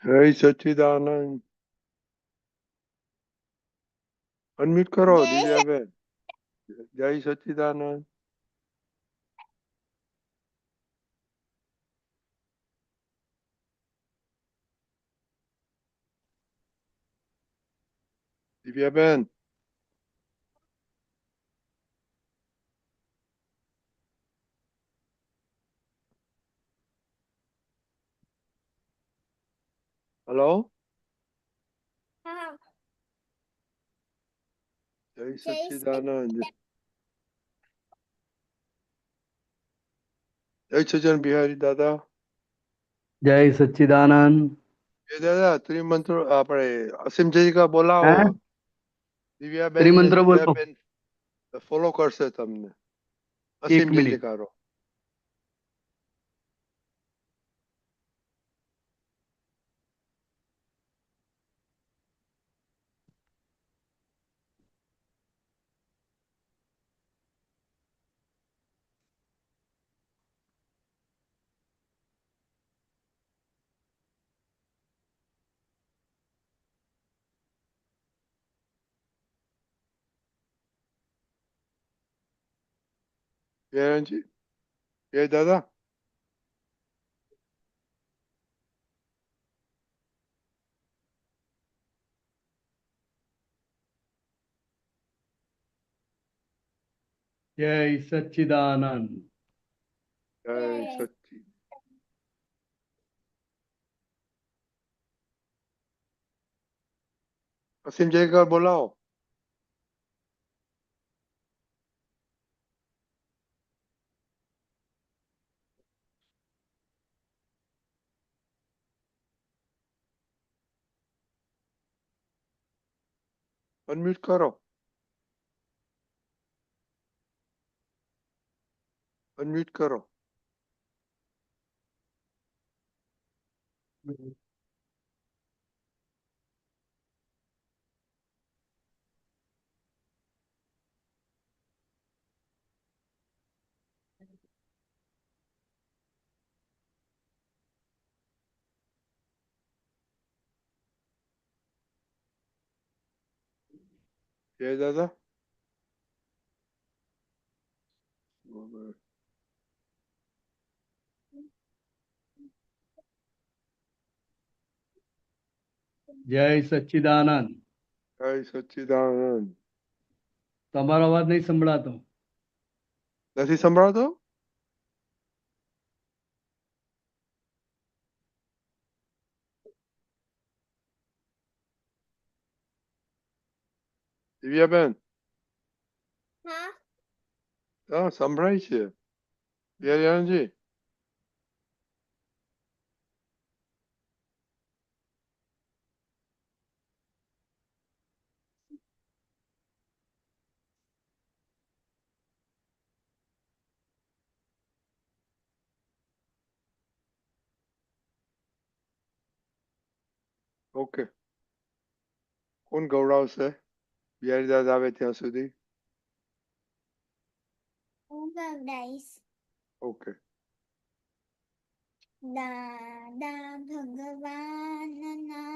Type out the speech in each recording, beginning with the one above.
જય સચ્ચિદાનંદ. અનમ્યુટ કરો દિવ્યાબેન. જય સચ્ચિદાનંદ. દિવ્યાબેન. હલો. જય સચ્ચિદાનંદ. જય સજ્જન બિહારી દાદા. જય સચ્ચિદાનંદ. એ દાદા ત્રિમંત્ર આપણે અસીમજી કા બોલાવો. હે દિવ્યાબેન ને ત્રિમંત્ર બોલો દિવ્યાબેન ફોલો કરશે તમને. એક અસીમજી મિનિટ. કરો. જયંતજી. જય દાદા. જય સચ્ચિદાનંદ. જય સચ્ચિ. અસીમજી કા બોલાવો. અનમ્યુટ કરો. અનમ્યુટ કરો. જય દાદા. જય સચ્ચિદાનંદ. જય સચ્ચિદાનંદ. તમારો અવાજ નહીં સંભળાતો. નથી સંભળાતો. દિવ્યાબેન. હા સંભળાય છે. જયંતજી. ઓકે. કોણ ગૌડાવશે બિહારી દાદા આવે ત્યાં સુધી. ઓકે. દાદા ભગવાનના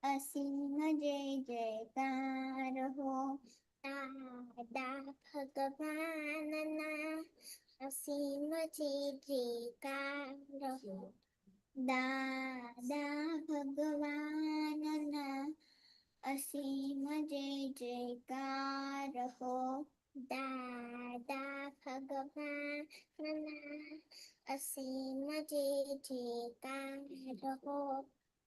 અસીમ જય જયકાર હો. દાદા ભગવાનના અસીમ જય જયકાર હો. દાદા ભગવાનના અસીમ જય જયકાર હો. દાદા ભગવાનના અસીમ જય જયકાર હો.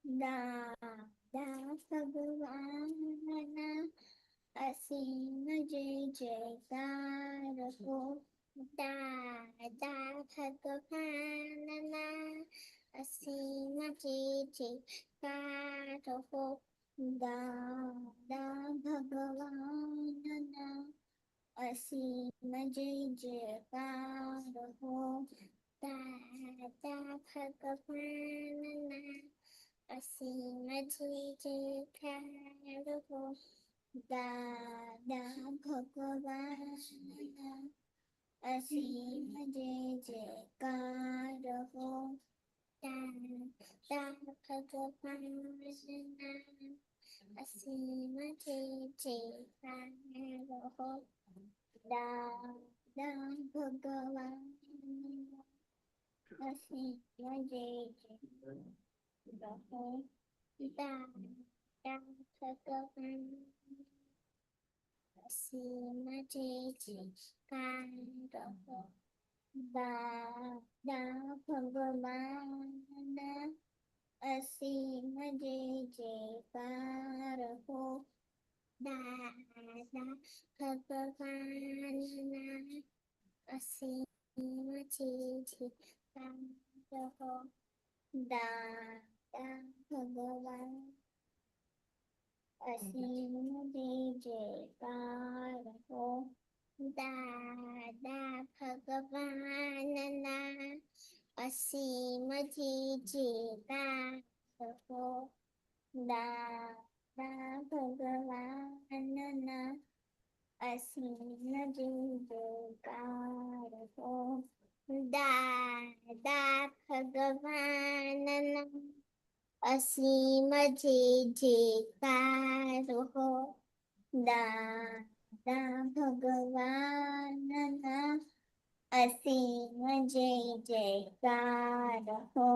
દાદા ભગવાનના અસીમ જય જયકાર હો. દાદા ભગવાનના અસીમ જય જયકાર હો. દાદા ભગવાનના અસીમ જય જયકાર હો. દાદા ભગવાનના અસીમ જય જયકાર હો. દાદા ભગવાનના અસીમ જય જયકાર હો. भगवान असीम जय जयकार हो दादा भगवान असीम जय जयकार हो दादा भगवान असीम जय जयकार हो दादा भगवान असीम जय जयकार हो दादा भगवान असीम जय जयकार हो दादा भगवान असीम जय जयकार हो दादा भगवान असीम जय जयकार हो दादा भगवान असीम जय जयकार हो दादा भगवान असीम जय जयकार हो दादा भगवान असीम जय जयकार हो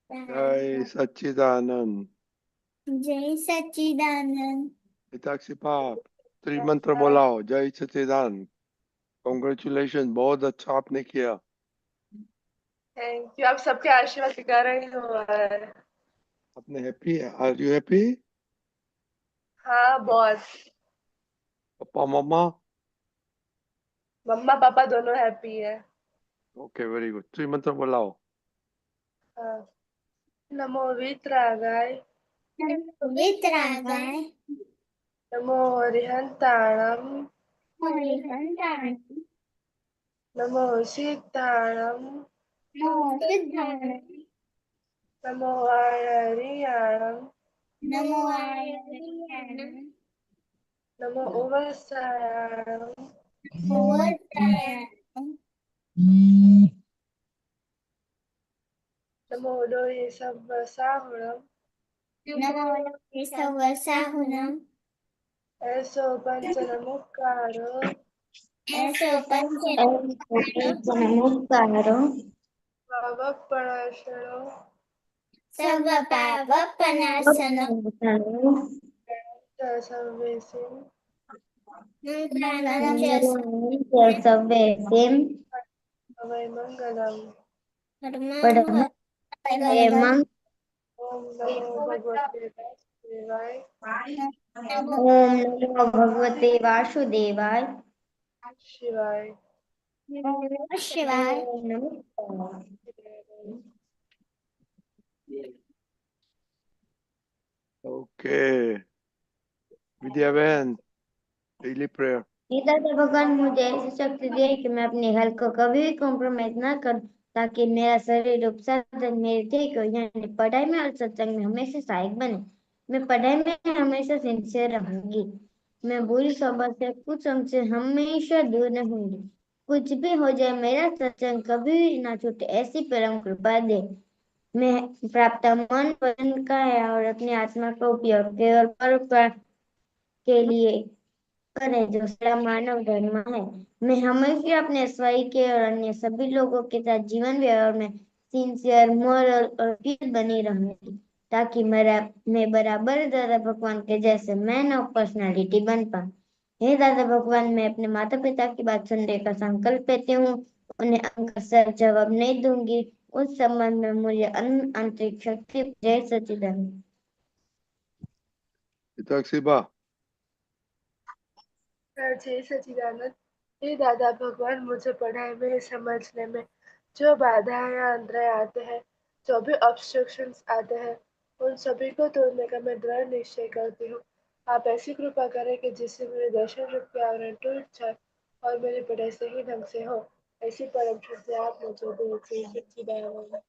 जय सच्चिदानंद जय सच्चिदानंद हिताक्षी पाप त्रिमंत्र बोलाओ जय सच्चिदानंद कॉन्ग्रेचुलेशन बहुत अच्छा आपने किया थैंक यू। आप सबके आशीर्वाद के कारण ही हुआ है। आपने हैप्पी आर यू हैप्पी हाँ बहुत। पापा मम्मा मम्मा पापा दोनों हैप्पी है। ओके वेरी गुड त्रिमंत्र बोलाओ हाँ। नमो वीतरागाय वितरागाय नमो रिहंताणम हरिहंताणं नमो सिद्धाणम नमो सिद्धाणं नमो आयरियाणम नमो आयर्याणं नमो उवसायाणम ओवत्तायाणं नमो डोये सव्वसाहुणम नमो सवसाहुनं ऐसो पंचनमुक्कारो ऐसो पंचनमुक्तारो पावप्पणाशनो सर्वपापपनाशनो संवेसिं सर्वेसिं अवै मंगलम। परमं ओम नमो भगवते वासुदेवाय ओम नमो भगवते वासुदेवाय शिवाय। ओम नमः शिवाय ओके विद्याबेन डेली प्रेयर दादा भगवान मुझे ऐसी शक्ति दे कि मैं अपनी हेल्थ को कभी भी कॉम्प्रोमाइज ना करूं ताकि मेरा शरीर रूप साधन मेरे ठीक हो यानी पढ़ाई में और सत्संग में हमेशा सहायक बने। मैं पढ़ाई में हमेशा सिंसियर रहूंगी। मैं बुरी स्वभाव से कुछ से हमेशा दूर रहूंगी। कुछ भी हो जाए मेरा सत्संग कभी भी ना छूटे ऐसी परम कृपा दे। मैं प्राप्त मन वचन का है और अपनी आत्मा का उपयोग केवल परोपकार के लिए करे जो सारा मानव धर्म है। मैं हमेशा अपने स्वयं के और अन्य सभी लोगों के साथ जीवन व्यवहार में सिंसियर मोरल और पीस बनी रहूंगी ताकि मैं बराबर दादा भगवान के जैसे मैन ऑफ पर्सनालिटी बन पाऊं। हे दादा भगवान मैं अपने माता पिता की बात सुनने का संकल्प लेती हूँ। उन्हें उनका सर जवाब नहीं दूंगी। उस संबंध में मुझे आंतरिक शक्ति जय सच्चिदानंद। हिताक्षी बा जय सच्चिदानंद। हे दादा भगवान मुझे पढ़ाई में समझने में जो बाधाएं या अंतराय आते हैं जो भी ऑब्स्ट्रक्शंस आते हैं उन सभी को तोड़ने का मैं दृढ़ निश्चय करती हूँ। आप ऐसी कृपा करें कि जिससे मेरे दर्शन रूप के आवरण टूट जाए और मेरी पढ़ाई सही ढंग से हो। ऐसी परम शक्ति आप मुझे दे। जय सच्चिदानंद।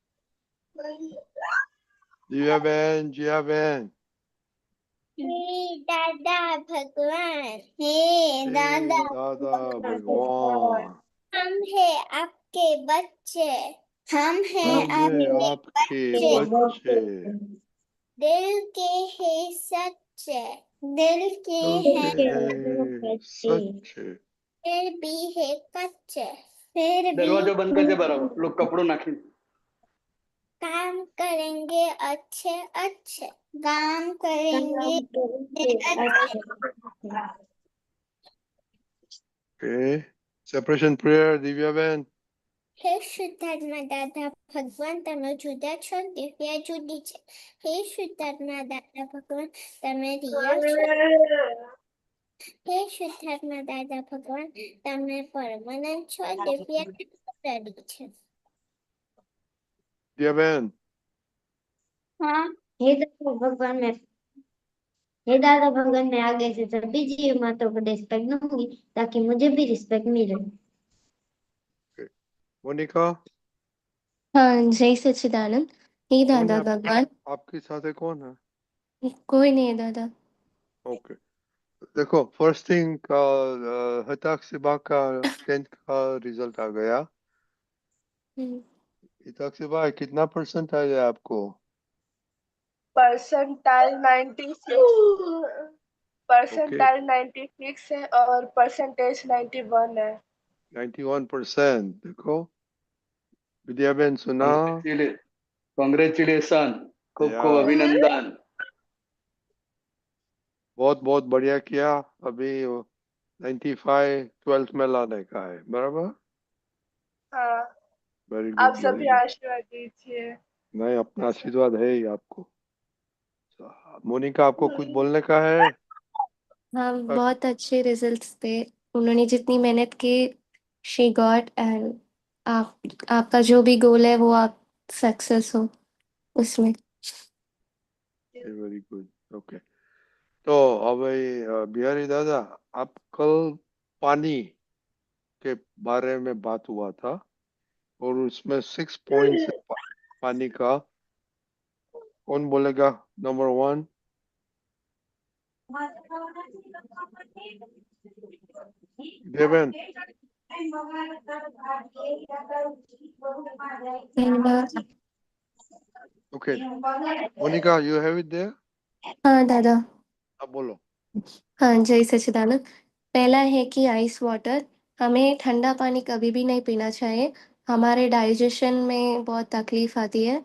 जियाबेन हे दादा भगवान हे दादा दादा भगवान हम है आपके बच्चे हम हैं हमें आपके आपके बच्चे दिल के हैं सच्चे, दिल के दिल हैं के हैं सच्चे फिर भी है कच्चे, फिर भी દરવાજો બંધ કરજે બરાબર પેલું કપડું નાખી काम करेंगे अच्छे अच्छे, काम करेंगे अच्छे। Okay. Separation prayer, Divyaben. હે શુદ્ધાત્મા દાદા ભગવાન તમે જુદા છો, દિવ્યા જુદી છે. હે શુદ્ધાત્મા દાદા ભગવાન તમે રિયા છો. હે શુદ્ધાત્મા દાદા ભગવાન તમે પરમાનંદ છો, દિવ્યા ટેમ્પરરી છે. Divyaben. हाँ हे दादा भगवान मैं आगे से सभी जीव माताओं को रिस्पेक्ट दूंगी ताकि मुझे भी रिस्पेक्ट मिले। Monica. हाँ जय सच्चिदानंद। हे कौन दादा है भगवान। आपके साथ है कौन है? कोई नहीं है दादा। ओके देखो फर्स्ट थिंग का हिताक्षिबा का 10th का रिजल्ट आ गया। हिताक्षिबा कितना परसेंट आया आपको? परसेंटाइल 96 है और परसेंटेज 91 है। 91%। देखो विद्याबेन सुना? કોંગ્રેચ્યુલેશન ખૂબ ખૂબ Yeah. અભિનંદન बहुत बहुत बढ़िया किया। अभी 95 12th में लाने का है, बराबर? हाँ, वेरी आप गुड वेरी सभी गुड। आशीर्वाद दीजिए। नहीं अपना आशीर्वाद है ही आपको। मोनिका आपको कुछ बोलने का है? हाँ बहुत अच्छे रिजल्ट्स थे। उन्होंने जितनी मेहनत की शी गॉट एंड आपका जो भी गोल है वो आप सक्सेस हो उसमें। Very good okay. तो अब बिहारी दादा आप कल पानी के बारे में बात हुआ था और उसमें 6 पॉइंट्स पानी का। कौन बोलेगा number 1? Deven. Okay Monica you have it there? हाँ दादा। अब बोलो। हाँ जय सच्चिदानंद। पहला है कि आइस वाटर, हमें ठंडा पानी कभी भी नहीं पीना चाहिए, हमारे डाइजेशन में बहुत तकलीफ आती है।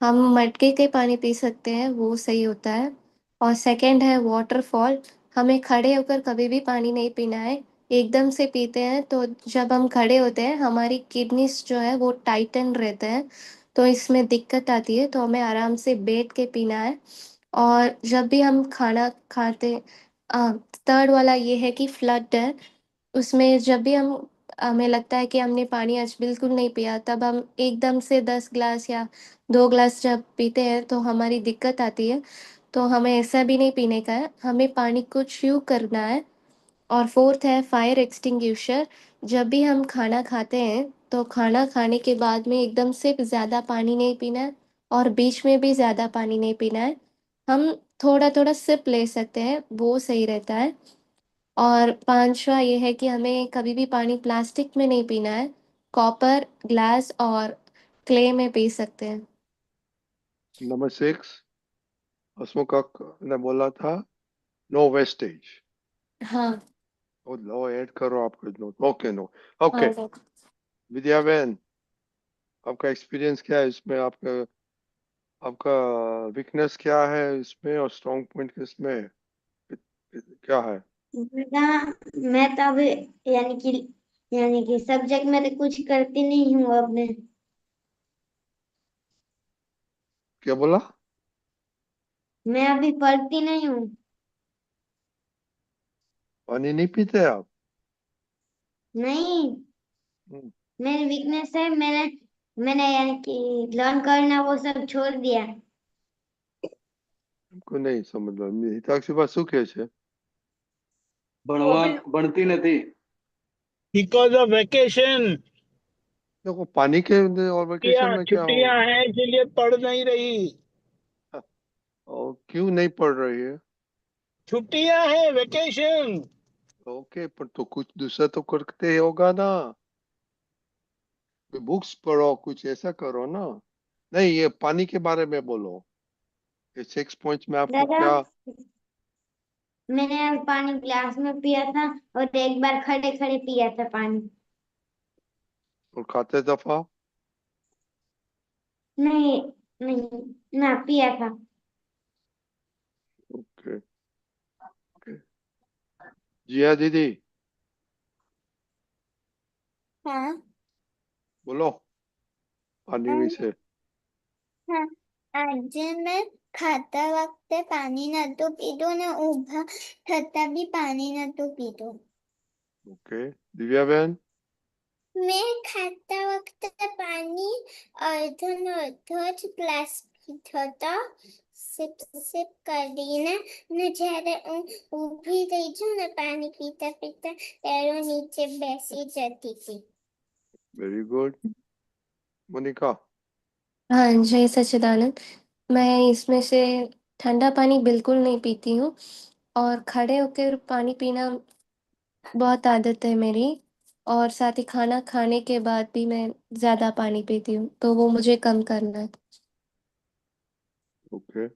हम मटके के पानी पी सकते हैं, वो सही होता है। और सेकंड है वाटरफॉल, हमें खड़े होकर कभी भी पानी नहीं पीना है, एकदम से पीते हैं तो जब हम खड़े होते हैं हमारी किडनीज जो है वो टाइटन रहते हैं, तो इसमें दिक्कत आती है, तो हमें आराम से बैठ के पीना है। और जब भी हम खाना खाते थर्ड वाला ये है कि फ्लड है, उसमें जब भी हम हमें लगता है कि हमने पानी आज बिल्कुल नहीं पिया, तब हम एकदम से 10 ग्लास या 2 ग्लास जब पीते हैं तो हमारी दिक्कत आती है, तो हमें ऐसा भी नहीं पीने का है, हमें पानी को च्यू करना है। और फोर्थ है फायर एक्सटिंग्विशर, जब भी हम खाना खाते हैं तो खाना खाने के बाद में एकदम से ज़्यादा पानी नहीं पीना है और बीच में भी ज़्यादा पानी नहीं पीना है, हम थोड़ा थोड़ा सिप ले सकते हैं, वो सही रहता है। और पांचवा ये है कि हमें कभी भी पानी प्लास्टिक में नहीं पीना है, कॉपर ग्लास और क्ले में पी सकते हैं। नंबर 6 हसमुख ने बोला था नो वेस्टेज। हाँ। लो ऐड करो आपको नोट। ओके नो ओके हाँ विद्याबेन आपका एक्सपीरियंस क्या है इसमें? आपका आपका वीकनेस क्या है इसमें और स्ट्रॉन्ग पॉइंट किसमें क्या है? मैं तो अभी यानी कि सब्जेक्ट में तो कुछ करती नहीं हूँ अब क्या बोला? मैं अभी पढ़ती नहीं हूँ। पानी नहीं पीते आप? नहीं, हम्म, मेरी वीकनेस है, मैंने यानी कि लर्न करना वो सब छोड़ दिया। हमको नहीं समझ लो हिताक्षी बात શું કહે છે? ભણતી નથી। Because of vacation, देखो पानी के और वेकेशन में क्या हो? छुट्टियां हैं इसलिए पढ़ नहीं रही। और क्यों नहीं पढ़ रही है? छुट्टियां हैं, वेकेशन। ओके पर तो कुछ दूसरा तो करते होगा ना। कोई बुक्स पढ़ो, कुछ ऐसा करो ना। नहीं, ये पानी के बारे में बोलो। ये 6 पॉइंट्स में आपको दादा, क्या। मैंने आज पानी ग्लास में पिया था और एक बार खड़े खड़े पिया था पानी। और खाते दफा। नहीं, नहीं, ना पिया था। Okay okay. जिया दीदी, हाँ बोलो पानी हाँ विषय। हाँ। आज मैं ખાતા વખતે પાણી નતું પીધું ને ઊભા થતા બી પાણી નતું પીધું. ओके, दिव्या बहन। મેં ખાતા વખતે પાણી અડધો ને અડધો જ ગ્લાસ પીધો હતો, સિપ સિપ કરીને. ને જ્યારે હું ઊભી થઈ છું ને પાણી પીતા પીતા ત્યારે હું નીચે બેસી જતી હતી. Very good. मोनिका। हाँ, जय सच्चिदानंद। मैं इसमें से ठंडा पानी बिल्कुल नहीं पीती हूँ और खड़े होकर पानी पीना बहुत आदत है मेरी। और साथ ही खाना खाने के बाद भी मैं ज़्यादा पानी पीती हूँ, तो वो मुझे कम करना है। ओके,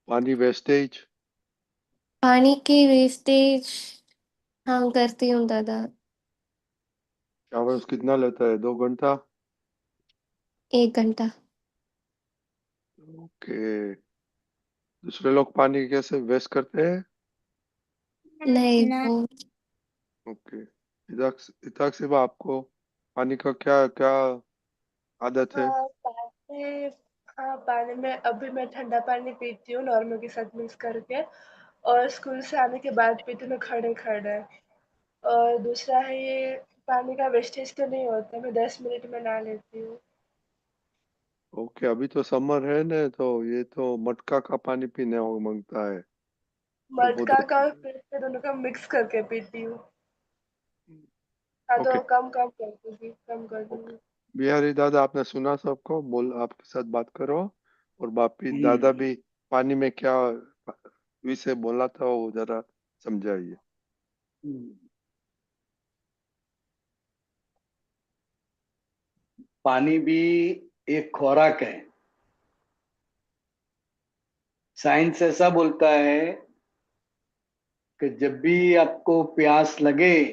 पानी वेस्टेज। पानी की वेस्टेज हाँ करती हूँ दादा। शावर्स कितना लेता है, 2 घंटा? 1 घंटा। ओके। दूसरे लोग पानी कैसे वेस्ट करते हैं? नहीं ના वो ओके। इताक सिवा आपको पानी का क्या क्या आदत है? पानी, हाँ पानी में अभी मैं ठंडा पानी पीती हूँ नॉर्मल के साथ मिक्स करके, और स्कूल से आने के बाद पीती हूँ मैं खड़े खड़े। और दूसरा है ये, पानी का वेस्टेज तो नहीं होता, मैं 10 मिनट में नहा लेती हूँ। ओके, अभी तो समर है ना, तो ये तो मटका का पानी पीने को मांगता है, तो बहुत मटका का अच्छा। और फिल्टर दोनों का मिक्स करके पीती हूँ। हाँ ओके तो कम कम कर दूंगी, कम कर ओके। दूंगी। बिहारी दादा, आपने सुना सबको, बोल आपके साथ बात करो। और बापी दादा भी पानी में क्या विषय बोला था वो जरा समझाइए। पानी भी एक खुराक है। साइंस ऐसा बोलता है कि जब भी आपको प्यास लगे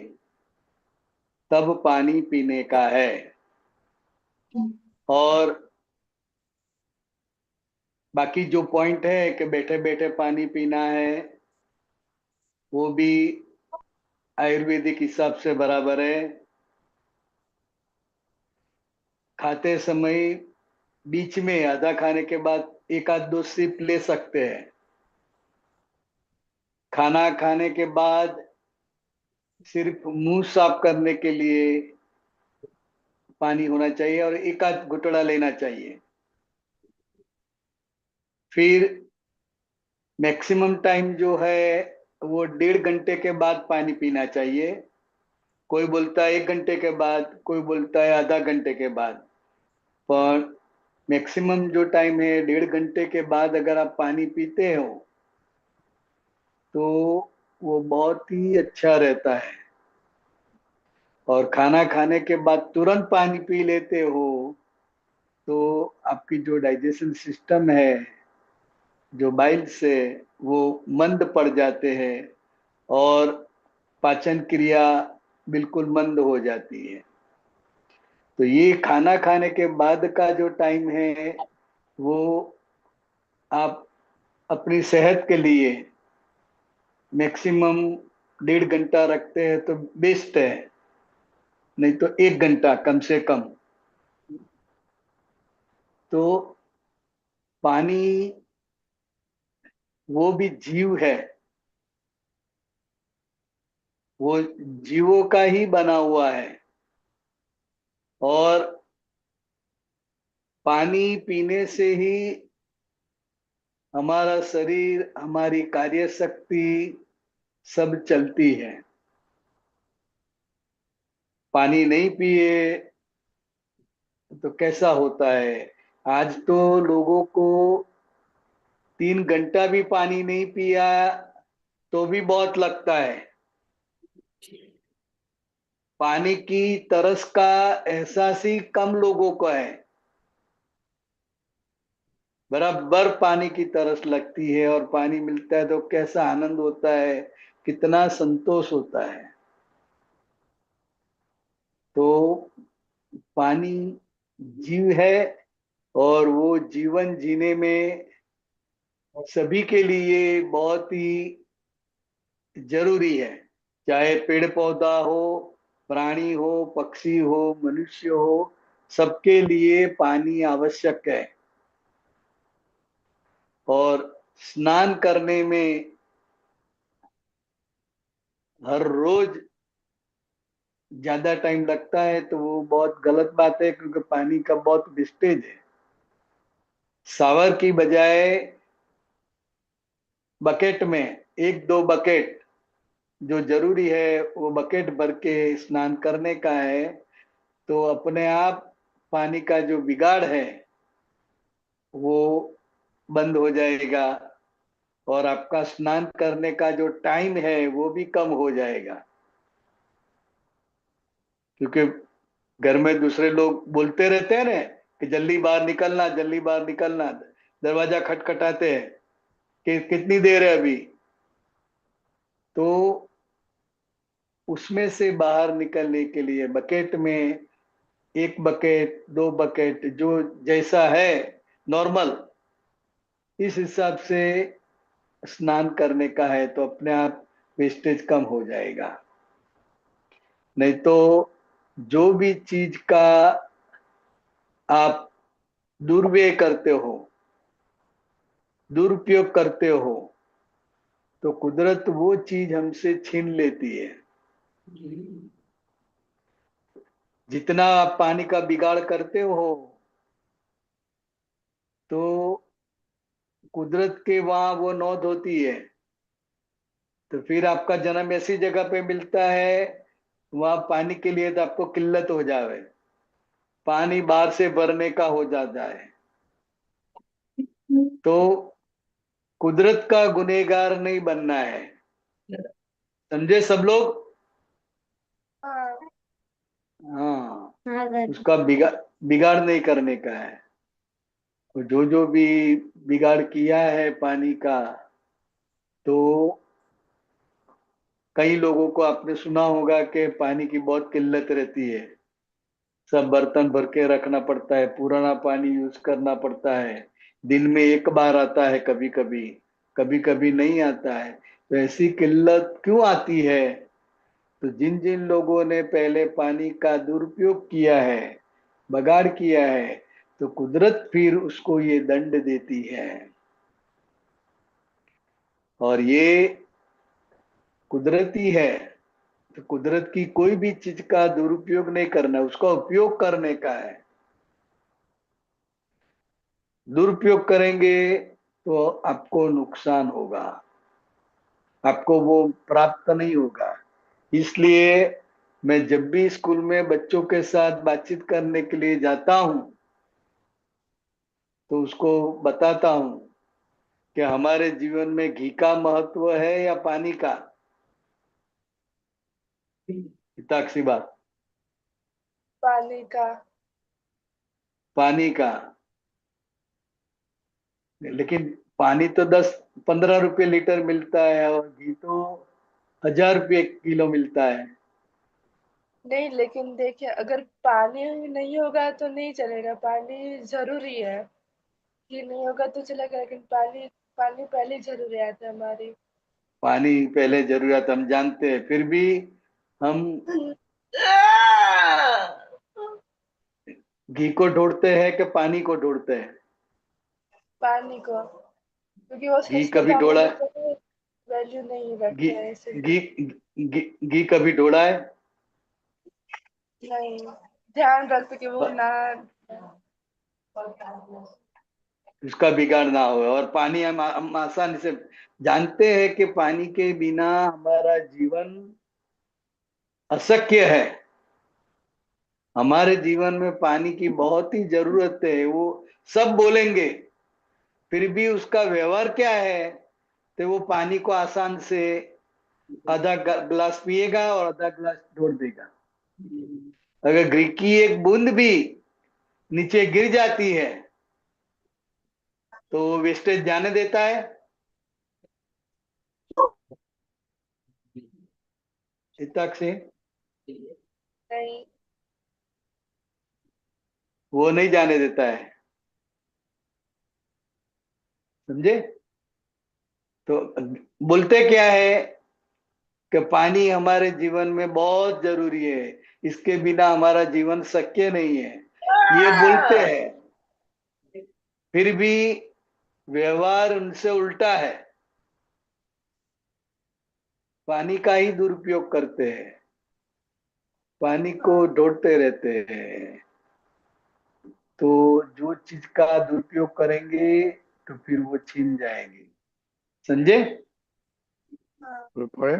तब पानी पीने का है। और बाकी जो पॉइंट है कि बैठे बैठे पानी पीना है, वो भी आयुर्वेदिक हिसाब से बराबर है। खाते समय बीच में आधा खाने के बाद एक आध दो सिप ले सकते हैं। खाना खाने के बाद सिर्फ मुंह साफ करने के लिए पानी होना चाहिए और एक आध घुटड़ा लेना चाहिए। फिर मैक्सिमम टाइम जो है वो 1.5 घंटे के बाद पानी पीना चाहिए। कोई बोलता है 1 घंटे के बाद, कोई बोलता है आधा घंटे के बाद, पर मैक्सिमम जो टाइम है 1.5 घंटे के बाद अगर आप पानी पीते हो तो वो बहुत ही अच्छा रहता है। और खाना खाने के बाद तुरंत पानी पी लेते हो तो आपकी जो डाइजेशन सिस्टम है, जो बाइल्स है, वो मंद पड़ जाते हैं और पाचन क्रिया बिल्कुल मंद हो जाती है। तो ये खाना खाने के बाद का जो टाइम है वो आप अपनी सेहत के लिए मैक्सिमम 1.5 घंटा रखते हैं तो बेस्ट है, नहीं तो 1 घंटा कम से कम। तो पानी वो भी जीव है, वो जीवों का ही बना हुआ है। और पानी पीने से ही हमारा शरीर, हमारी कार्य शक्ति सब चलती है। पानी नहीं पिए तो कैसा होता है। आज तो लोगों को 3 घंटा भी पानी नहीं पिया तो भी बहुत लगता है। पानी की तरस का एहसास ही कम लोगों को है। बराबर पानी की तरस लगती है और पानी मिलता है तो कैसा आनंद होता है, कितना संतोष होता है। तो पानी जीव है और वो जीवन जीने में सभी के लिए बहुत ही जरूरी है। चाहे पेड़ पौधा हो, प्राणी हो, पक्षी हो, मनुष्य हो, सबके लिए पानी आवश्यक है। और स्नान करने में हर रोज ज्यादा टाइम लगता है तो वो बहुत गलत बात है, क्योंकि पानी का बहुत वेस्टेज है। शावर की बजाय बकेट में 1-2 बकेट जो जरूरी है वो बकेट भर के स्नान करने का है, तो अपने आप पानी का जो बिगाड़ है वो बंद हो जाएगा और आपका स्नान करने का जो टाइम है वो भी कम हो जाएगा। क्योंकि घर में दूसरे लोग बोलते रहते हैं ना कि जल्दी बाहर निकलना, जल्दी बाहर निकलना, दरवाजा खटखटाते हैं कि कितनी देर है अभी। तो उसमें से बाहर निकलने के लिए बकेट में 1 बकेट 2 बकेट जो जैसा है नॉर्मल, इस हिसाब से स्नान करने का है तो अपने आप वेस्टेज कम हो जाएगा। नहीं तो जो भी चीज का आप दुर्व्यय करते हो, दुरुपयोग करते हो, तो कुदरत वो चीज हमसे छीन लेती है। जितना आप पानी का बिगाड़ करते हो तो कुदरत के वहां वो नौद होती है, तो फिर आपका जन्म ऐसी जगह पे मिलता है वहां पानी के लिए तो आपको किल्लत हो जाए, पानी बाहर से भरने का हो जाता है। तो कुदरत का गुनहगार नहीं बनना है, समझे सब लोग? हाँ। हाँ, हाँ सर। उसका बिगाड़ नहीं करने का है। तो जो जो भी बिगाड़ किया है पानी का, तो कई लोगों को आपने सुना होगा कि पानी की बहुत किल्लत रहती है, सब बर्तन भर के रखना पड़ता है, पुराना पानी यूज करना पड़ता है, दिन में 1 बार आता है, कभी कभी कभी कभी नहीं आता है। तो ऐसी किल्लत क्यों आती है? तो जिन जिन लोगों ने पहले पानी का दुरुपयोग किया है, बगाड़ किया है, तो कुदरत फिर उसको ये दंड देती है। और ये कुदरती है, तो कुदरत की कोई भी चीज का दुरुपयोग नहीं करना, उसका उपयोग करने का है। दुरुपयोग करेंगे तो आपको नुकसान होगा, आपको वो प्राप्त नहीं होगा। इसलिए मैं जब भी स्कूल में बच्चों के साथ बातचीत करने के लिए जाता हूं तो उसको बताता हूं कि हमारे जीवन में घी का महत्व है या पानी का। हिताक्षी बात, पानी का। पानी का। लेकिन पानी तो 10-15 रुपए लीटर मिलता है और घी तो 1000 रुपये किलो मिलता है। नहीं, लेकिन देखिए, अगर पानी नहीं होगा तो नहीं चलेगा, पानी जरूरी है। घी नहीं होगा तो चलेगा, लेकिन पानी पानी पहली जरूरियात है हमारी। पानी पहले जरूरत हम जानते हैं, फिर भी हम घी को ढूंढते हैं कि पानी को ढूंढते हैं? पानी को, क्योंकि वो घी सस्ते कभी दामों ढोड़ा में है? तो वैल्यू नहीं घी रखते हैं घी इसीलिए। घी घी कभी ढोड़ा है? नहीं, ध्यान रखते कि वो ना। उसका बिगाड़ ना हो। और पानी हम आसानी से जानते हैं कि पानी के बिना हमारा जीवन अशक्य है। हमारे जीवन में पानी की बहुत ही जरूरत है, वो सब बोलेंगे, फिर भी उसका व्यवहार क्या है? तो वो पानी को आसान से आधा गिलास पिएगा और आधा गिलास छोड़ देगा। अगर घी की एक बूंद भी नीचे गिर जाती है तो वेस्टेज जाने देता है? हिताक्षी, नहीं। वो नहीं जाने देता है, समझे? तो बोलते क्या है कि पानी हमारे जीवन में बहुत जरूरी है, इसके बिना हमारा जीवन शक्य नहीं है, ये बोलते हैं। फिर भी व्यवहार उनसे उल्टा है, पानी का ही दुरुपयोग करते हैं, पानी को ढूंढते रहते हैं। तो जो चीज का दुरुपयोग करेंगे तो फिर वो छीन जाएंगे, समझे? पढ़े?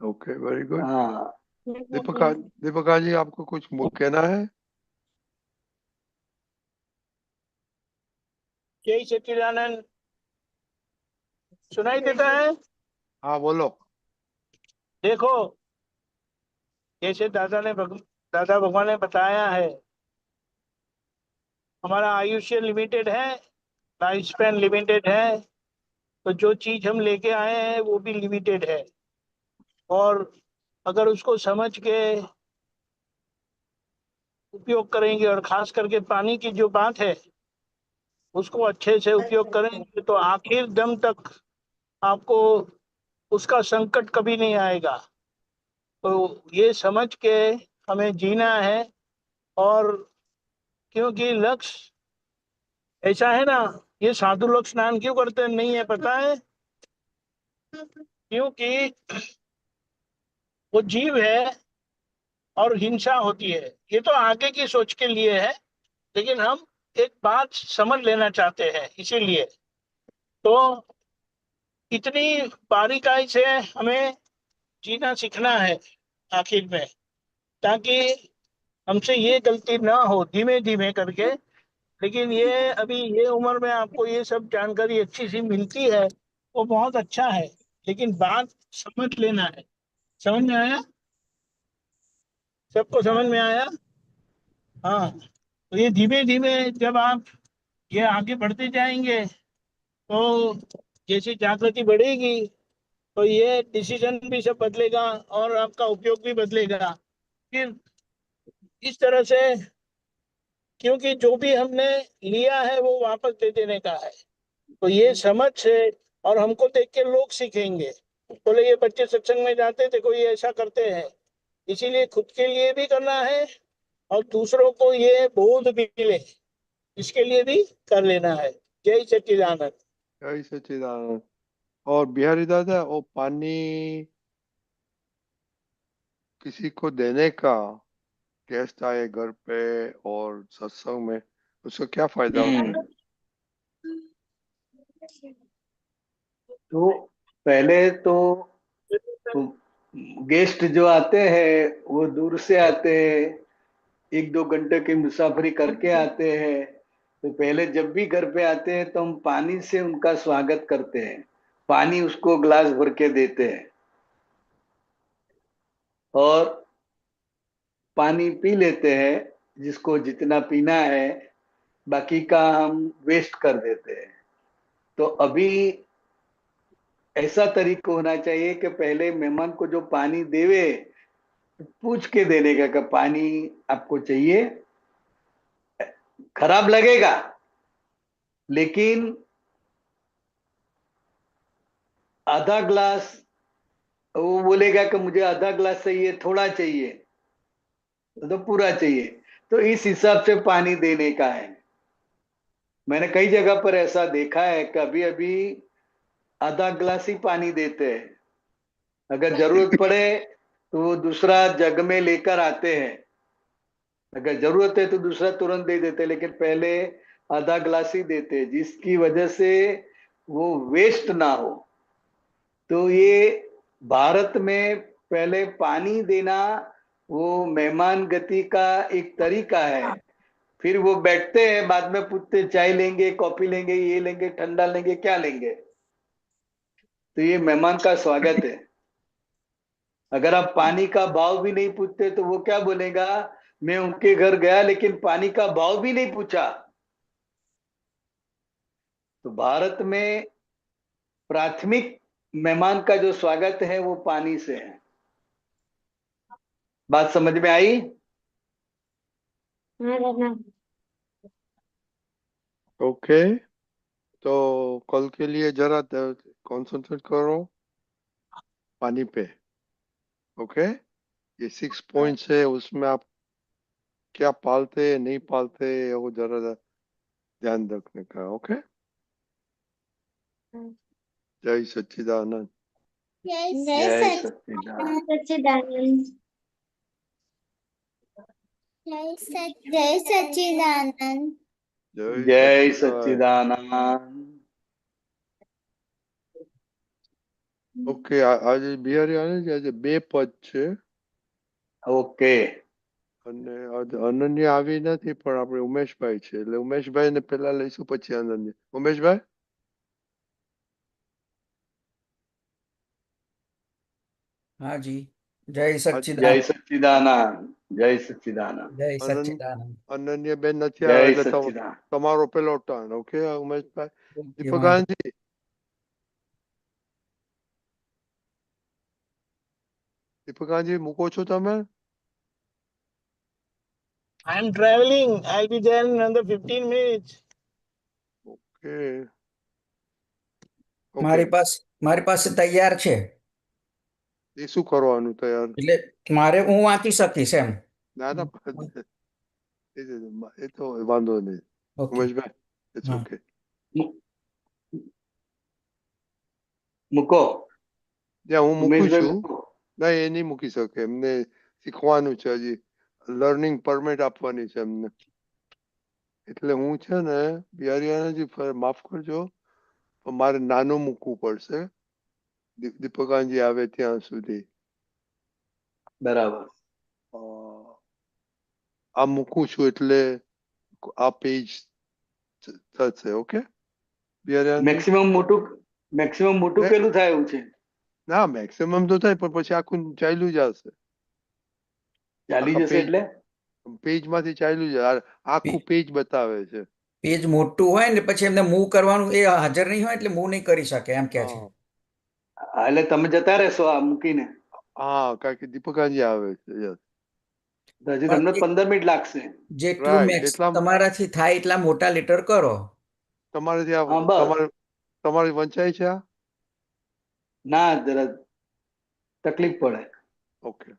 Okay, very good. हाँ। दीपका जी, आपको कुछ कहना है? जय सच्चिदानंद। सुनाई देता है? हाँ, बोलो। देखो, जैसे दादा भगवान ने बताया है, हमारा आयुष्य लिमिटेड है, लाइफ स्पैन लिमिटेड है। तो जो चीज हम लेके आए हैं वो भी लिमिटेड है। और अगर उसको समझ के उपयोग करेंगे, और खास करके पानी की जो बात है उसको अच्छे से उपयोग करेंगे, तो आखिर दम तक आपको उसका संकट कभी नहीं आएगा। तो ये समझ के हमें जीना है। और क्योंकि लक्ष्य ऐसा है ना, ये साधु लोग स्नान क्यों करते नहीं है पता है? क्योंकि वो जीव है और हिंसा होती है। ये तो आगे की सोच के लिए है, लेकिन हम एक बात समझ लेना चाहते हैं, इसीलिए तो इतनी बारीकाई से हमें जीना सीखना है आखिर में, ताकि हमसे ये गलती ना हो, धीमे धीमे करके। लेकिन ये अभी ये उम्र में आपको ये सब जानकारी अच्छी सी मिलती है, वो बहुत अच्छा है। लेकिन बात समझ लेना है। समझ में आया? सबको समझ में आया? हाँ। तो ये धीमे धीमे जब आप ये आगे बढ़ते जाएंगे, तो जैसी जागृति बढ़ेगी, तो ये डिसीजन भी सब बदलेगा और आपका उपयोग भी बदलेगा। फिर इस तरह से, क्योंकि जो भी हमने लिया है वो वापस दे देने का है। तो ये समझ से, और हमको देख के लोग सीखेंगे, बोले ये बच्चे सत्संग में जाते थे, कोई ऐसा करते हैं। इसीलिए खुद के लिए भी करना है और दूसरों को ये बोध भी मिले, इसके लिए भी कर लेना है। जय सच्चिदानंद। जय सच्चिदानंद। और बिहारी दादा, वो पानी किसी को देने का, गेस्ट आए घर पे और सत्संग में, उसका क्या फायदा होता है? तो पहले तो गेस्ट जो आते हैं वो दूर से आते हैं, 1-2 घंटे की मुसाफरी करके आते हैं। तो पहले जब भी घर पे आते हैं तो हम पानी से उनका स्वागत करते हैं, पानी उसको ग्लास भर के देते हैं और पानी पी लेते हैं, जिसको जितना पीना है, बाकी का हम वेस्ट कर देते हैं। तो अभी ऐसा तरीका होना चाहिए कि पहले मेहमान को जो पानी देवे, पूछ के देने का कि पानी आपको चाहिए। खराब लगेगा, लेकिन आधा ग्लास, वो बोलेगा कि मुझे आधा ग्लास चाहिए, थोड़ा चाहिए, तो पूरा चाहिए। तो इस हिसाब से पानी देने का है। मैंने कई जगह पर ऐसा देखा है, कभी अभी आधा ग्लास ही पानी देते हैं, अगर जरूरत पड़े तो वो दूसरा जग में लेकर आते हैं, अगर जरूरत है तो दूसरा तुरंत दे देते, लेकिन पहले आधा ग्लास ही देते, जिसकी वजह से वो वेस्ट ना हो। तो ये भारत में पहले पानी देना वो मेहमान गति का एक तरीका है। फिर वो बैठते हैं, बाद में पूछते चाय लेंगे, कॉफी लेंगे, ये लेंगे, ठंडा लेंगे, क्या लेंगे। तो ये मेहमान का स्वागत है। अगर आप पानी का भाव भी नहीं पूछते तो वो क्या बोलेगा, मैं उनके घर गया लेकिन पानी का भाव भी नहीं पूछा। तो भारत में प्राथमिक मेहमान का जो स्वागत है वो पानी से है। बात समझ में आई? हाँ दादा। ओके, तो कल के लिए जरा कॉन्सेंट्रेट करो पानी पे। ओके, ये 6 पॉइंट्स है, उसमें आप क्या पालते नहीं पालते वो जरा ध्यान रखने का। ओके, जय सच्चिदानंद। जय जय सच सच्चिदानंद। सच्चिदानंद। जय सच्चिदानंद। जय सच्चिदानंद। सच्चिदानंद। ઓકે, આજે બિહારી આને છે, આજે 2 પદ છે ઓકે, અને અનન્ય આવી નથી, પણ આપણે ઉમેશભાઈ છે એટલે ઉમેશભાઈને પહેલા લઈશું, પછી અનન્ય. ઉમેશભાઈ. हाँ जी, जय जय सच्चिदानंद। सच्चिदानंद। जय सच्चिदानंद। जय અનન્ય सच्चिदानंद। અનન્યબેન નથી આવે जय એટલે सच्चिदानंद। તમારો પેલો ટર્ન. ઓકે ઉમેશભાઈ. ओके माँ। દીપકાનજી. દીપકાનજી મૂકો છો તમે? I am traveling. I'll be there in another 15 minutes. Okay મારી ઓકે, પાસે તૈયાર છે, એ શું કરવાનું તૈયાર? એટલે મારે હું વાંચી શકીશ એમ. ના ના, એ તો વાંધો નહીં ઓકે ઉમેશભાઈ, ઇટ્સ હા ઓકે. મૂકો જ્યાં હું મૂકું ઉમેશભાઈ, છું, મૂકો. ના એ નહીં મૂકી શકે, એમને શીખવાનું છે, હજી લર્નિંગ પરમિટ આપવાની છે એમને. એટલે હું છે ને બિહારીયાનાજી માફ કરજો, પણ મારે નાનું મૂકવું પડશે દીપકાનજી આવે ત્યાં સુધી. બરાબર. આ મૂકું છું એટલે આ પેજ થશે. ઓકે બિહારીયાનાજી. મેક્સિમમ મોટું ને- કેટલું થાય એવું છે? ના મેક્સિમમ તો થાય, પણ પછી આખું ચાલ્યું જશે. ચાલી આખા જશે એટલે? પેજમાંથી ચાલ્યું જાય, આખું પેજ બતાવે છે. પેજ મોટું હોય ને પછી એમને મૂવ કરવાનું, એ હાજર નહીં હોય એટલે મૂવ નહીં કરી શકે એમ કે છે. હા એટલે તમે જતા રહેશો આ મૂકીને? હા, કારણ કે દીપકાનજી આવે છે. યસ તો હજી પણ તમને 15 મિનિટ લાગશે. જેટલું રાઈટ. મેક્સ એટલા તમારાથી થાય એટલા મોટા લેટર કરો. તમારે હા ત્યાં બસ. તમારી વંચાય છે આ? ના, જરા તકલીફ પડે. ઓકે,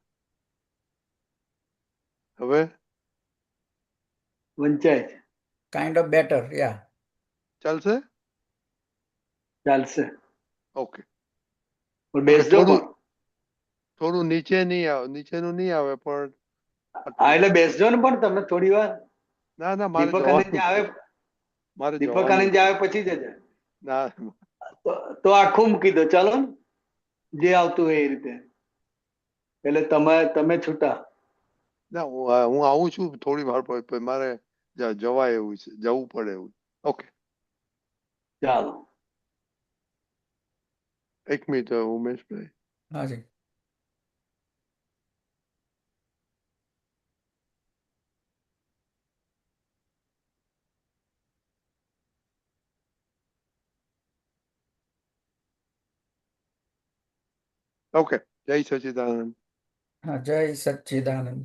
હવે વંચાય છે. કાઇન્ડ ઓફ બેટર, યા. ચાલશે? ચાલશે. ઓકે પણ ઓકે, બેસજો પણ. થોડું નીચે નહીં આવે, નીચેનું નહીં આવે પણ હા, એટલે બેસજો ને પણ તમે થોડી વાર. ના ના, મારે દીપક આનંદ જવાનું આવે, છે. મારે દીપક જવાનું આનંદ છે. આવે પછી જજે. ના તો આખું મૂકી દો, ચાલો ને, જે આવતું હોય એ રીતે. એટલે તમે છૂટા. ના, હું આવું છું થોડી વાર પછી, મારે જવાય એવું છે, જવું પડે એવું. ઓકે, ચાલો. 1 મિનિટ ઉમેશભાઈ. હા જી. ઓકે, જય સચિદાનંદ. હા, જય સચ્ચિદાનંદ.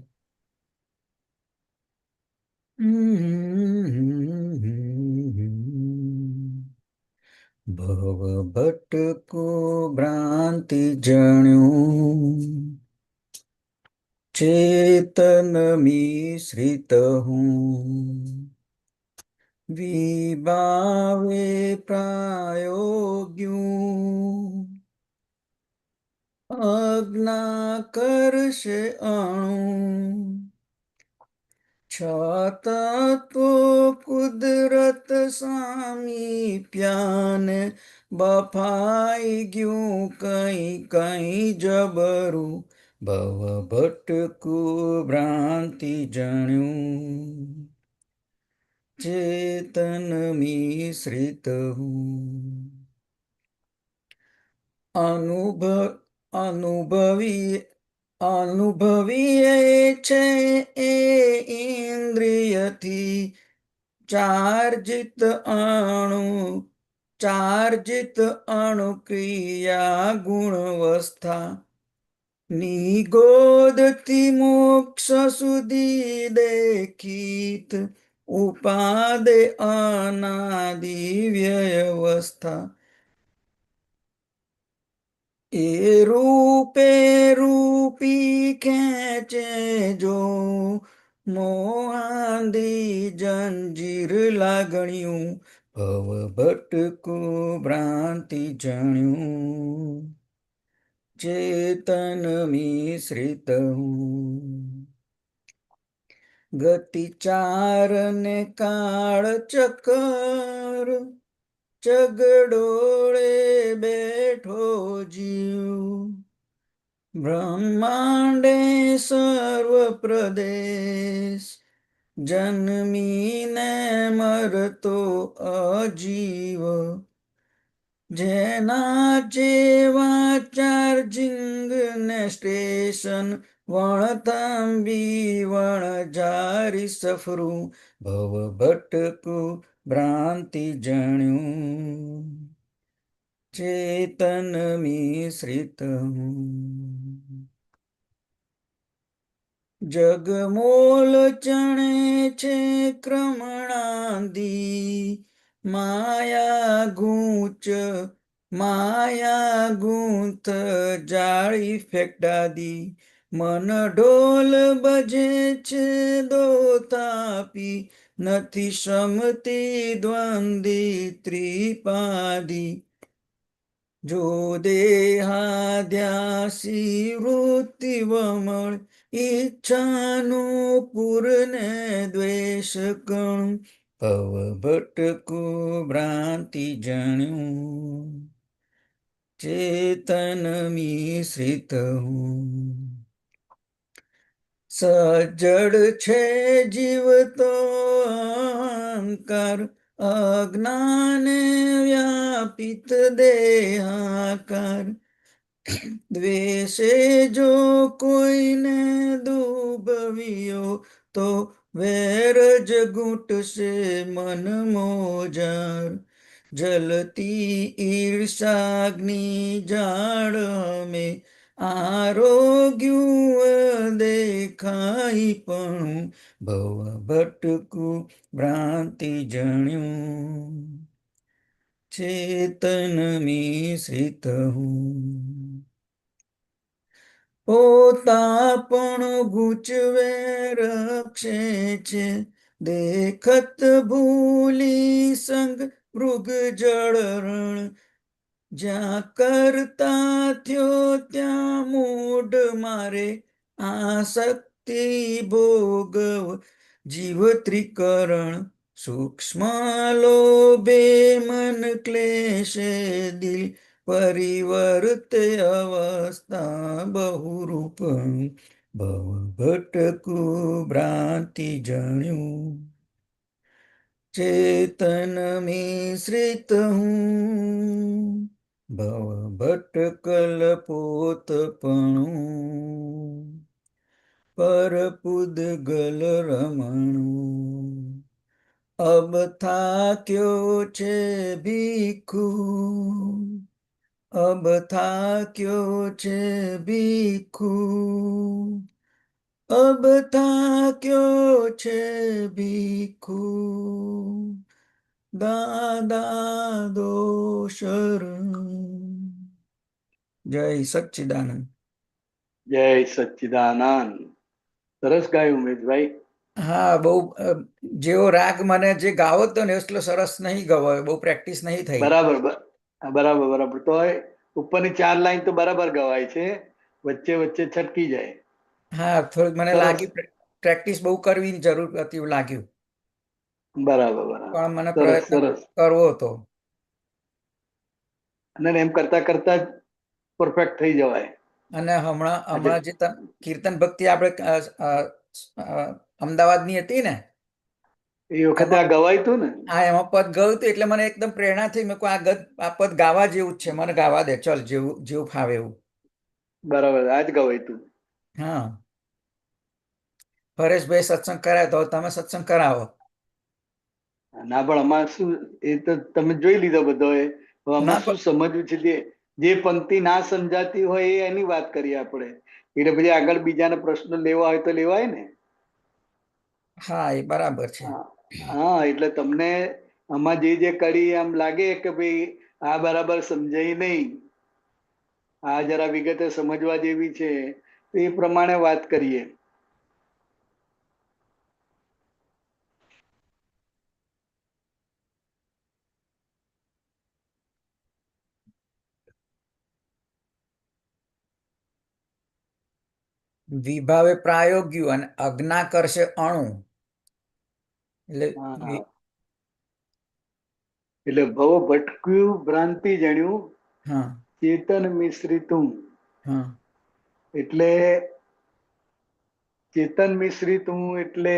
ભવ ભટકો ભ્રાંતિ જણ્યું, ચેતન મિશ્રિત હું, વિભાવે પ્રાયોગ્યું, અજ્ઞા કરશે અણુ, છતાં તો કુદરત સામી પ્યાન, બફાઈ ગયું કઈ કઈ જબરું, ભવ ભટકું ભ્રાંતિ જણ્યું, ચેતન મિશ્રિત હું. અનુભવી અનુભવીએ છે એ ઇન્દ્રિયથી ચાર્જિત અણુ ક્રિયા ગુણવસ્થા નિગોદથી મોક્ષ સુધી દેખિત ઉપાદે અનાદિ વ્યવસ્થા એ રૂપે રૂપી ખેંચે જો મોહાંધી જંજીર લાગણ્યું ભવ ભટકું ભ્રાંતિ જણ્યું ચેતન મિશ્રિત ગતિ ચાર ને કાળ ચકર ચગડોળે બેઠો જીવ બ્રહ્માંડે સર્વ પ્રદેશ જન્મીને મરતો અજીવ જેના જેવા ચાર્જિંગ ને સ્ટેશન વણથંભી વણઝારી સફરું ભવ ભટકું ભ્રાંતિ જણ્યું ચેતન મિશ્રિત જગમોલ ચણે છે ક્રમણાદી માયા ગૂંથ જાળી ફેકડાદી મન ઢોલ બજે છે દોતાપી નથી શમતી દ્વંદી ત્રિપાદી જો દેહાધ્યાસી વૃત્તિ વમળ ઈચ્છાનું પૂરને દ્વેષ કણ ભવ ભટકું ભ્રાંતિ જણ્યું ચેતન મિશ્રિત સજ્જડ છે જીવ તો અહંકાર અજ્ઞાને વ્યાપિત દેહાકાર દ્વેષે જો કોઈને દુભવ્યો તો વેર જ ઘૂંટશે મન મોજાર જલતી ઈર્ષાગ્નિ જાળ અમે આરોગ્યું દેખાઈ પણ ભવ ભટકું ભ્રાંતિ જણ્યું ચેતન મિશ્રિત પોતાપણ ગૂંચવે રક્ષે છે દેખત ભૂલી સંગ મૃગ જળ રણ જ્યાં કરતા થયો ત્યાં મૂઢ મારે આસક્તિ ભોગવ જીવ ત્રિકરણ સૂક્ષ્મ લોભે મન ક્લેશે દિલ પરિવર્તે અવસ્થા બહુરૂપ ભવ ભટકું ભ્રાંતિ જણ્યું ચેતન મિશ્રિત ભવ ભટકલ પોતપણું પર પૂદગલ રમણું અબ થાક્યો છે ભીખુ અબ થાક્યો છે ભીખુ અબ થાક્યો છે ભીખુ દાદા દો શરણ જય સચ્ચિદાનંદ જય સચ્ચિદાનંદ. સરસ ગાયું ઉમેશભાઈ. હા બહુ જેવો રાગ મને જે ગાવો હતો ને એટલો સરસ નહીં ગવાયો બહુ પ્રેક્ટિસ નહીં થઈ બરાબર બરાબર તો ઉપરની 4 લાઈન તો બરાબર ગવાય છે વચ્ચે વચ્ચે છટકી જાય. હા થોડુંક મને સરસ. લાગ્યું પ્રેક્ટિસ બહુ કરવી જરૂર હતી એવું લાગ્યું બરાબર પણ મને સરસ પ્રયત્ન સરસ. કરવો હતો અને એમ કરતા કરતા પરફેક્ટ થઈ જવાય. અને હમણાં જે કીર્તન ભક્તિ આપણે અમદાવાદની હતી ને એ વખતે આ ગવાય તું ને. હા એમાં પદ ગયું હતું એટલે મને એકદમ પ્રેરણા થઈ મેં કહ્યું આ પદ ગાવા જેવું જ છે મને ગાવા દે ચલ જેવું ફાવે એવું બરાબર આજ ગવાય તું. હા, પરેશભાઈ સત્સંગ કરાય તો તમે સત્સંગ કરાવો. ના પણ આમાં શું, એ તો તમે જોઈ લીધો બધો. એ હવે આમાં ના શું સમજવું છે? જે પંક્તિ ના સમજાતી હોય એની વાત કરીએ આપણે. એટલે પછી આગળ બીજાને પ્રશ્ન લેવા હોય તો લેવાય ને. હા, એ બરાબર છે. હા, એટલે તમને આમાં જે કરી આમ લાગે કે ભાઈ આ બરાબર સમજાય નહીં, આ જરા વિગતે સમજવા જેવી છે, તો એ પ્રમાણે વાત કરીએ. વિભાવે પ્રાયોગ્યું અને અજ્ઞા કરશે અણુ. એટલે હા, એટલે ભવ ભટક્યું ભ્રાંતિ જણ્યું હા ચેતન મિશ્રિતું. હા એટલે ચેતન મિશ્રિતું એટલે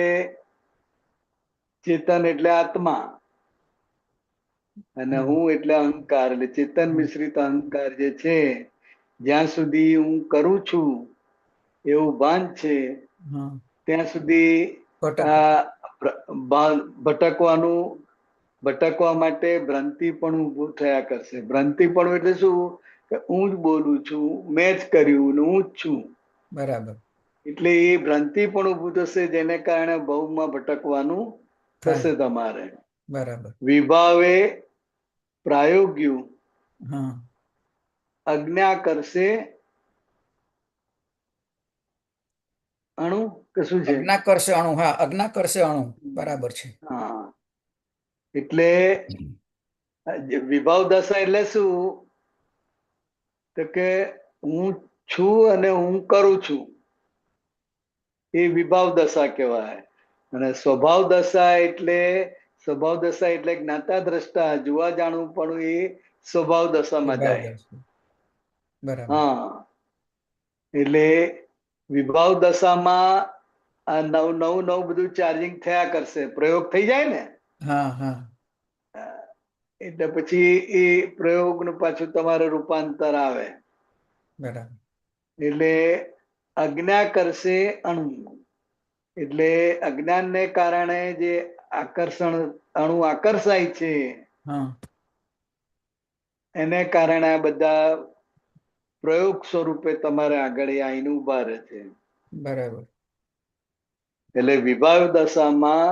ચેતન એટલે આત્મા અને હું એટલે અહંકાર. એટલે ચેતન મિશ્રિત અહંકાર જે છે, જ્યાં સુધી હું કરું છું એવું ભાન છે, હા ત્યાં સુધી ભટક આ ભટકવા માટે ભ્રાંતિ પણ ઊભું થયા કરશે. ભ્રાંતિ પણ એટલે શું? કે હું જ બોલું છું, મેં જ કર્યું ને હું જ છું. બરાબર એટલે એ ભ્રાંતિ પણ ઊભું થશે, જેને કારણે ભવમાં ભટકવાનું થાય. થશે તમારે. બરાબર. વિભાવે પ્રાયોગ્યું હા અજ્ઞા કરશે અણુ કે શું છે? અજ્ઞા કરશે અણુ. હા, અજ્ઞા કરશે અણુ. બરાબર છે. હા, એટલે વિભાવ દશા એટલે શું? તો કે હું છું અને હું કરું છું, એ વિભાવ દશા કહેવાય. અને સ્વભાવ દશા એટલે જ્ઞાતા દ્રષ્ટા જોવા જાણવું પણ એ સ્વભાવ દશામાં વિભાવ જાય. દર્શન. બરાબર. હા, એટલે વિભાવ દશામાં આ નવું બધું ચાર્જિંગ થયા કરશે, પ્રયોગ થઈ જાય ને. હા હા એટલે પછી એ પ્રયોગનું પાછું તમારે રૂપાંતર આવે. બરાબર. એટલે અજ્ઞા કરશે અણુ. એટલે અજ્ઞાનને કારણે જે અણુ આકર્ષાય છે, હા એને કારણે આ બધા પ્રયોગ સ્વરૂપે તમારે આગળ આવીને ઉભા રહે છે. બરાબર. એટલે વિભાવ દશામાં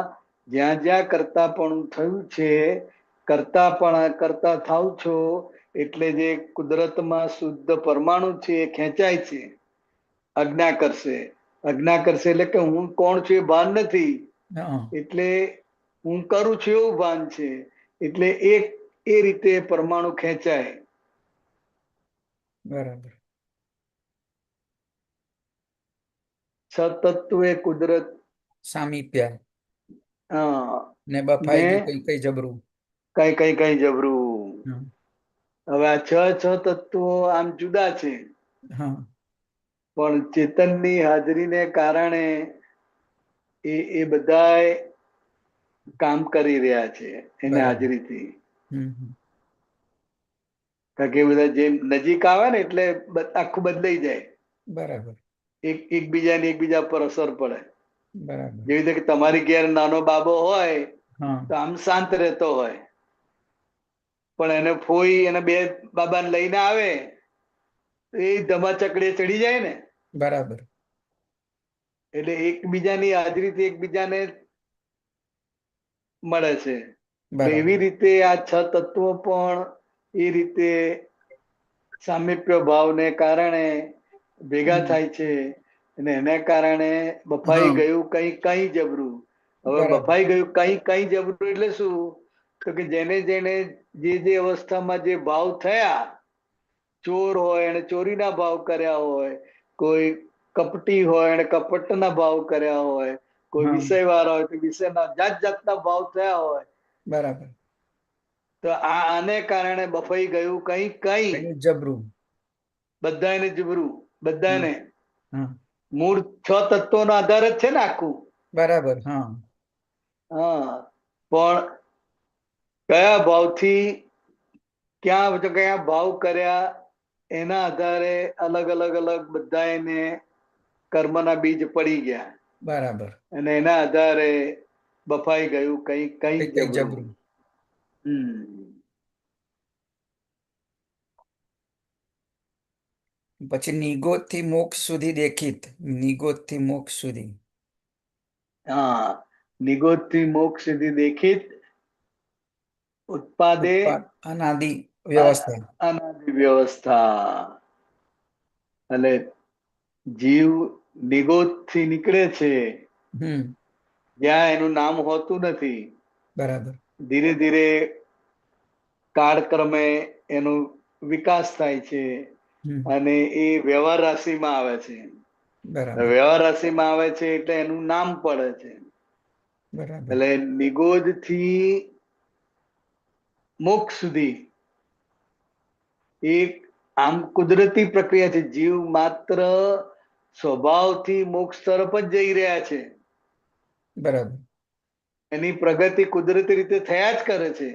જ્યાં જ્યાં કર્તાપણું થયું છે, કરતા થાવ છો, એટલે જે કુદરતમાં શુદ્ધ પરમાણુ છે એ ખેંચાય છે. અજ્ઞા કરશે એટલે કે હું કોણ છું એ ભાન નથી, હા એટલે હું કરું છું એવું ભાન છે. એટલે એ રીતે પરમાણુ ખેંચાય. બરાબર. છ તત્વે કુદરત સામીપ્યા હા ને બફાઈ ગયું કઈ જબરું. કઈ જબરું. હા હવે આ છ તત્વો આમ જુદા છે, હા પણ ચેતનની હાજરીને કારણે એ બધા કામ કરી રહ્યા છે એને બરાબર. હાજરીથી. હમ કારણ કે બધા જેમ નજીક આવે ને એટલે આખું બદલાઈ જાય. બરાબર. એકબીજા પર અસર પડે. બરાબર. જેવી રીતે કે તમારી ઘેર નાનો બાબો હોય હા તો આમ શાંત રહેતો હોય, પણ એને ફોઈ અને બે બાબાને લઈને આવે તો એ ધમાચકડીએ ચડી જાય ને. બરાબર. એટલે એકબીજાની હાજરીથી એકબીજાને મળે છે. બરાબર. એવી રીતે આ છ તત્વો પણ એ રીતે સામીપ્ય ભાવને કારણે ભેગા હમ. થાય છે, અને એને કારણે બફાઈ હા ગયું કઈ જબરું. હવે બરાબર. બફાઈ ગયું કઈ જબરું એટલે શું? તો કે જેને જે અવસ્થામાં જે ભાવ થયા, ચોર હોય એને ચોરીના ભાવ કર્યા હોય, કોઈ કપટી હોય એને કપટના ભાવ કર્યા હોય, કોઈ હા વિષય વાળા હોય તો વિષયના જાતના ભાવ થયા હોય, બરાબર. તો આને કારણે બફાઈ ગયું કઈ કઈ જબરું. બધાને જબરું. હમ. બધાને હા મૂળ છ તત્વોનો આધાર જ છે ને આખું. બરાબર. હા હા, પણ કયા ભાવથી કયા ભાવ કર્યા એના આધારે અલગ અલગ બધા એને કર્મના બીજ પડી ગયા બરાબર. અને એના આધારે બફાઈ ગયું કઈ કઈ કઈ જબરું. જબરું. પછી નિગોદ થી મોક્ષ સુધી દેખિત. નિગોદ થી મોક્ષ સુધી. હા, નિગોદ થી મોક્ષ સુધી દેખિત ઉત્પાદે ઉત્પાદ અનાદિ વ્યવસ્થા. અનાદિ વ્યવસ્થા. એટલે જીવ નિગોદ થી નીકળે છે જ્યાં એનું નામ હોતું નથી. બરાબર. ધીરે ધીરે કાળક્રમે એનો વિકાસ થાય છે અને એ વ્યવહાર રાશિમાં આવે છે. બરાબર. વ્યવહાર રાશિમાં આવે છે એટલે એનું નામ પડે છે. બરાબર. એટલે નિગોદ થી મોક્ષ સુધી એક આમ કુદરતી પ્રક્રિયા છે. જીવ માત્ર સ્વભાવથી મોક્ષ તરફ જ જઈ રહ્યા છે. બરાબર. એની પ્રગતિ કુદરતી રીતે થયા જ કરે છે.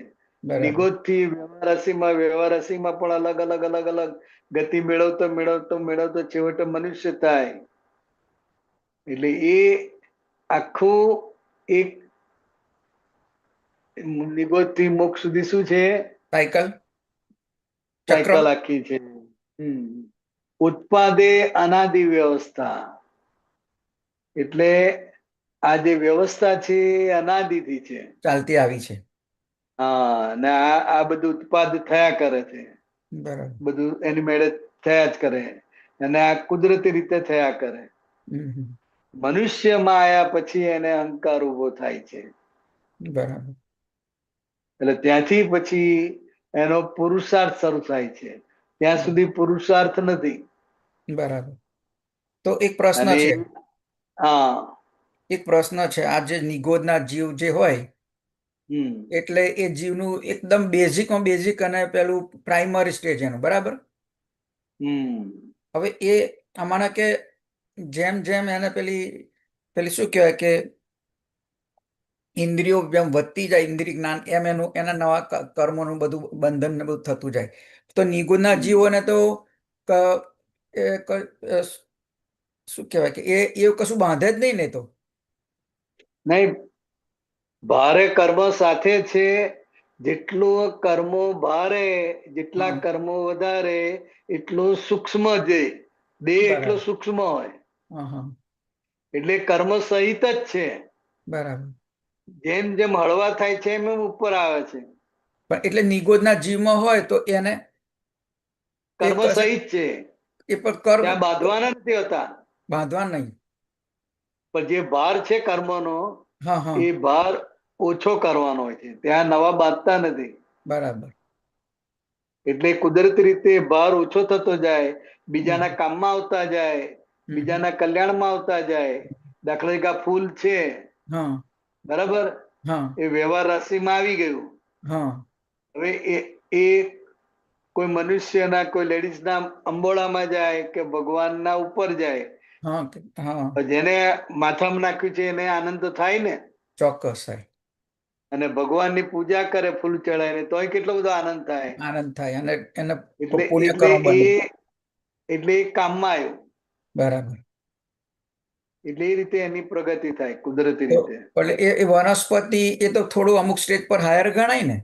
બરાબર. નિગોદ થી વ્યવહાર રાશિમાં પણ અલગ અલગ અલગ અલગ ગતિ મેળવતો મેળવતો મેળવતો છેવટે મનુષ્ય થાય. એટલે એ આખું એક નિગોદ થી મોક્ષ સુધી શું છે? સાયકલ. ચક્ર. સાયકલ આખી છે. ઉત્પાદે અનાદિ વ્યવસ્થા. એટલે આ જે વ્યવસ્થા છે એ અનાદિથી છે. ચાલતી આવી છે. હા, ને આ બધું ઉત્પાદ થયા કરે છે. બરાબર. બધું એની મેળે થયા જ કરે અને આ કુદરતી રીતે થયા કરે. મનુષ્યમાં આયા પછી એને અહંકાર ઉભો થાય છે. બરાબર. એટલે ત્યાંથી પછી એનો પુરુષાર્થ શરૂ થાય છે. ત્યાં સુધી પુરુષાર્થ નથી. બરાબર. તો એક પ્રશ્ન અને છે. હા, એક પ્રશ્ન છે. આ જે નિગોદના જીવ જે હોય એટલે એ જીવનું એકદમ બેઝિકમાં બેઝિક અને પેલું પ્રાઇમરી સ્ટેજ એનું બરાબર. હવે એ આમાંના કે જેમ જેમ એને પેલી શું કહેવાય કે ઇન્દ્રિયો જેમ વધતી જાય ઇન્દ્રિય જ્ઞાન એમ એનું એના નવા કર્મોનું બધું બંધન ને બધું થતું જાય. તો નિગુણના જીવોને તો શું કહેવાય કે એ કશું બાંધે જ નહીં ને તો. નહીં, ભારે કર્મ સાથે છે. જેટલું કર્મો ભારે જેટલા કર્મો વધારે એટલું સૂક્ષ્મ દેહ એટલો સૂક્ષ્મ હોય. એટલે કર્મ સહિત જ છે. બરાબર. જેમ જેમ હળવા થાય છે એમ એમ ઉપર આવે છે. પણ એટલે નિગોદના જીવમાં હોય તો એને કર્મ સહિત છે. એ પણ કર્મ ત્યાં બાંધવાના નથી હોતા. બાંધવા નહીં. પણ જે ભાર છે કર્મનો હા હા. એ ભાર ઓછો કરવાનો હોય છે. ત્યાં નવા બાંધતા નથી. બરાબર. એટલે કુદરતી રીતે ભાર ઓછો થતો જાય. બીજાના કામમાં આવતા જાય. બીજાના કલ્યાણમાં આવતા જાય. દાખલા તરીકે આ ફૂલ છે બરાબર, એ વ્યવહાર રાશિમાં આવી ગયું. હવે એ કોઈ મનુષ્યના કોઈ લેડીઝના અંબોળામાં જાય કે ભગવાનના ઉપર જાય. જેને માથામાં નાખ્યું છે એને આનંદ તો થાય ને. ચોક્કસ થાય. અને ભગવાનની પૂજા કરે ફૂલ ચડાવીને તોય કેટલો બધો આનંદ થાય. આનંદ થાય અને એને એટલે પુણ્ય એટલે કર્મ બને. એટલે એ કામમાં આવ્યું. બરાબર. એટલે એ રીતે એની પ્રગતિ થાય કુદરતી રીતે. એટલે એ વનસ્પતિ એ તો થોડું અમુક સ્ટેજ પર હાયર ગણાય ને.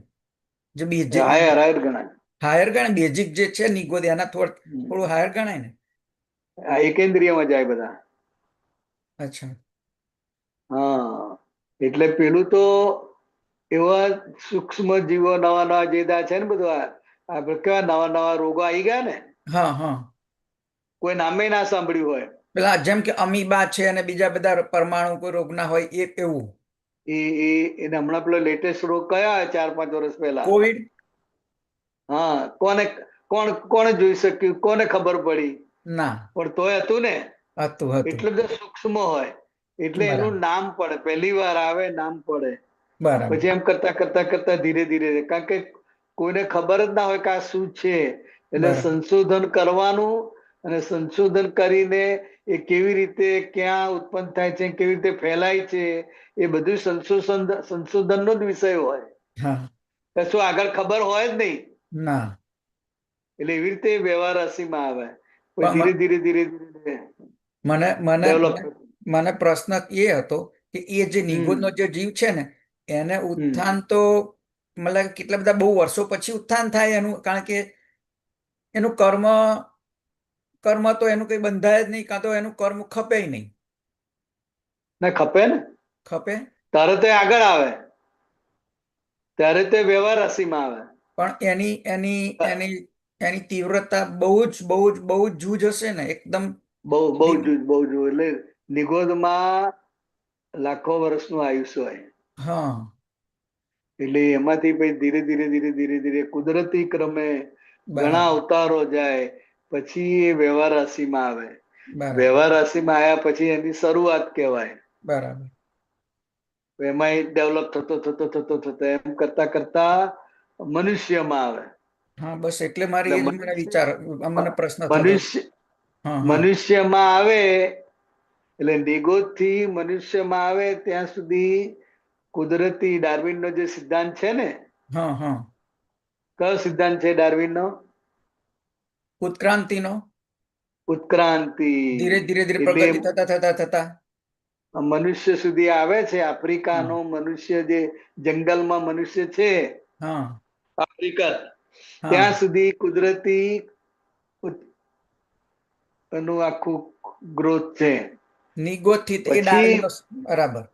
જે બેઝિક હાયર ગણાય. હાયર ગણાય બેઝિક જે છે નિગોદ એના થોડું હાયર ગણાય ને. એકેન્દ્રિયમાં જાય બધા. અચ્છા. હા, એટલે પેલું તો એવા સૂક્ષ્મ જીવો નવા નવા જેદા છે ને બધું આપડે કેવા નવા નવા રોગો આવી ગયા ને. હા હા. કોઈ નામે ના સાંભળ્યું હોય. પેલા જેમ કે અમીબા છે અને બીજા બધા પરમાણુ કોઈ રોગ ના હોય એવું. એને હમણાં પેલો લેટેસ્ટ રોગ કયા 4-5 વર્ષ પહેલા? કોવિડ. હા, કોને જોઈ શક્યું, કોને ખબર પડી? ના. પણ તોય હતું ને. હતું. એટલે બધા સૂક્ષ્મ હોય એટલે એનું નામ પડે. પહેલી વાર આવે નામ પડે. પછી એમ કરતા કરતા કરતા ધીરે ધીરે, કારણ કે કોઈને ખબર જ ના હોય કે આ શું છે. એટલે સંશોધન કરવાનું અને સંશોધન કરીને એ કેવી રીતે ક્યાં ઉત્પન્ન થાય છે, કેવી રીતે ફેલાય છે, એ બધું સંશોધનનો જ વિષય હોય. કશું આગળ ખબર હોય જ નહીં. ના. એટલે એવી રીતે વ્યવહાર રાશિમાં આવે. ધીરે ધીરે ધીરે ધીરે મને મને ડેવલપ. મને પ્રશ્ન એ હતો કે એ જે નિગોદનો જે જીવ છે ને એને ઉત્થાન તો મતલબ કેટલા બધા બહુ વર્ષો પછી ઉત્થાન થાય એનું, કારણ કે એનું કર્મ તો એનું કઈ બંધાય જ નહીં, કાં તો એનું કર્મ ખપે નહીં. ને ખપે ને, ખપે તારે તે આગળ આવે, ત્યારે તે વ્યવહાર રાશિમાં આવે. પણ એની એની એની એની તીવ્રતા બહુ જ જૂજ હશે ને, એકદમ બહુ જુજ એટલે નિગોદમાં લાખો વર્ષનું આયુષ્ય હોય. હા. એટલે એમાંથી પછી ધીરે ધીરે કુદરતી ક્રમે ઘણા બરાબર અવતારો જાય પછી એ વ્યવહાર રાશિમાં આવે. બરાબર વ્યવહાર રાશિમાં આવ્યા પછી એની શરૂઆત કહેવાય. બરાબર. એમાં ડેવલપ થતો એમ કરતા કરતા મનુષ્યમાં આવે. હા બસ એટલે મારી એ જ મને વિચાર, મને પ્રશ્ન થતો. મનુષ્ય હા હા મનુષ્યમાં આવે એટલે નિગોદ થી મનુષ્યમાં આવે ત્યાં સુધી કુદરતી ડાર્વિન નો જે સિદ્ધાંત છે ને, હા હા કયો સિદ્ધાંત છે ડાર્વિન નો? ઉત્ક્રાંતિનો. ઉત્ક્રાંતિ. ધીરે ધીરે એટલે પ્રગતિ થતા મનુષ્ય સુધી આવે છે. આફ્રિકાનો મનુષ્ય જે જંગલમાં મનુષ્ય છે, હા આફ્રિકા, હા ત્યાં સુધી કુદરતી એનું આખું ગ્રોથ છે. નિગોદ થી એ પછી ડાર્વિનનો. બરાબર.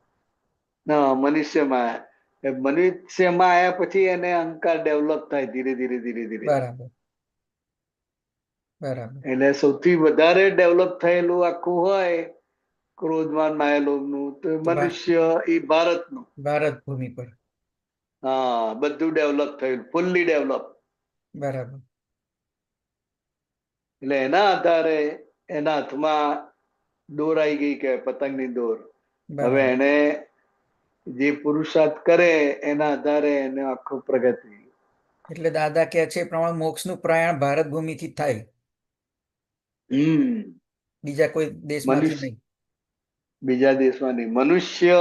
મનુષ્યમાં આવ્યા પછી એને અહંકાર ડેવલપ થાય ધીરે ધીરે. બરાબર બરાબર. એટલે સૌથી વધારે ડેવલપ થયેલું આખું હોય ક્રોધમાન માયાલોભનું તો મનુષ્ય એ ભારતનું. ભારત ભૂમિ પર. હા, બધું ડેવલપ થયું, ફુલ્લી ડેવલપ. બરાબર. એટલે એના આધારે એના હાથમાં દોર આવી ગઈ કે પતંગની દોર. હવે બરાબર એને જે પુરુષાર્થ કરે એના આધારે એને આખું પ્રગતિ. એટલે દાદા કહે છે એ પ્રમાણે મોક્ષનું પ્રયાણ ભારત ભૂમિથી થાય, બીજા કોઈ દેશમાંથી મનુષ્ય નહીં. બીજા દેશમાં નહીં, મનુષ્ય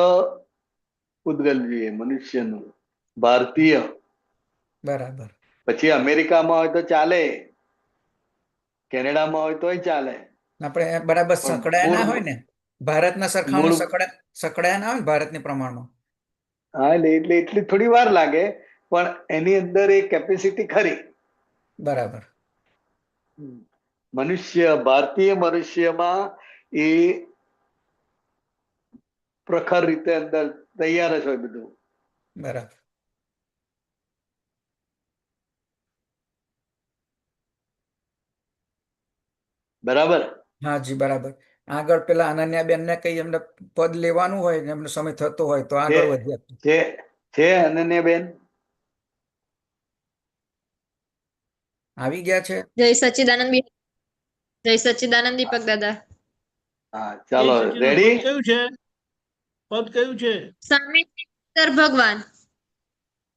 પૂતગલ જોઈએ, મનુષ્યનું ભારતીય. બરાબર. પછી અમેરિકામાં હોય તો ચાલે, કેનેડામાં હોય તોય ચાલે, આપણે બરાબર પણ સકડાયા ના હોય ને, ભારતના મૂળ સરખામણીમાં સકડાયા ના હોય ને ભારતની પ્રમાણમાં. હા, એટલે એટલી થોડી વાર લાગે, પણ એની અંદર એ કેપેસિટી ખરી. બરાબર. ભારતીય મનુષ્યમાં એ પ્રખર રીતે અંદર તૈયાર જ હોય બધું. બરાબર. બરાબર. હા જી બરાબર. આગળ પેલા અનન્યાબેન ને કઈ એમને પદ લેવાનું હોય ને એમનો સમય થતો હોય તો આગળ વધ્યા. છે અનન્યાબેન આવી ગયા છે. જય સચ્ચિદાનંદ દીપક દાદા. હા, ચાલો પદ રેડી. કયું છે? પદ કયું છે? સ્વામી સિમંદર ભગવાન.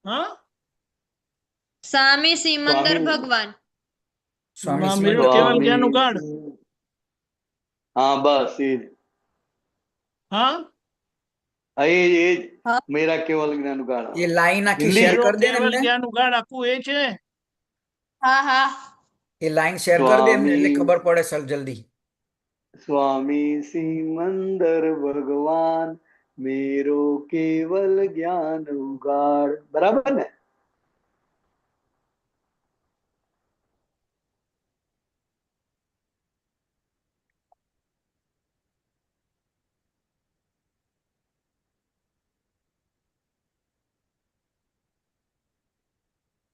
હા, સ્વામી સિમંદર ભગવાન. સ્વામી મેળો સિમંદર. કેવલ જ્ઞાનનું કાર્ડ. હા બસ એ જ. હા, એ જ મેરા કેવલ જ્ઞાન કાર્ડ. એ લાઈન આખી હિન્દી. શેર મેરો કરી દે ને કેવલ એમને. જ્ઞાનનું કાર્ડ આખું એ છે. હા હા. એ લાઈન શેર કરી દે એમને એટલે ખબર પડે સર જલ્દી. સ્વામી સિમંદર ભગવાન મેરો કેવલ જ્ઞાન ઉગાડ. બરાબર ને?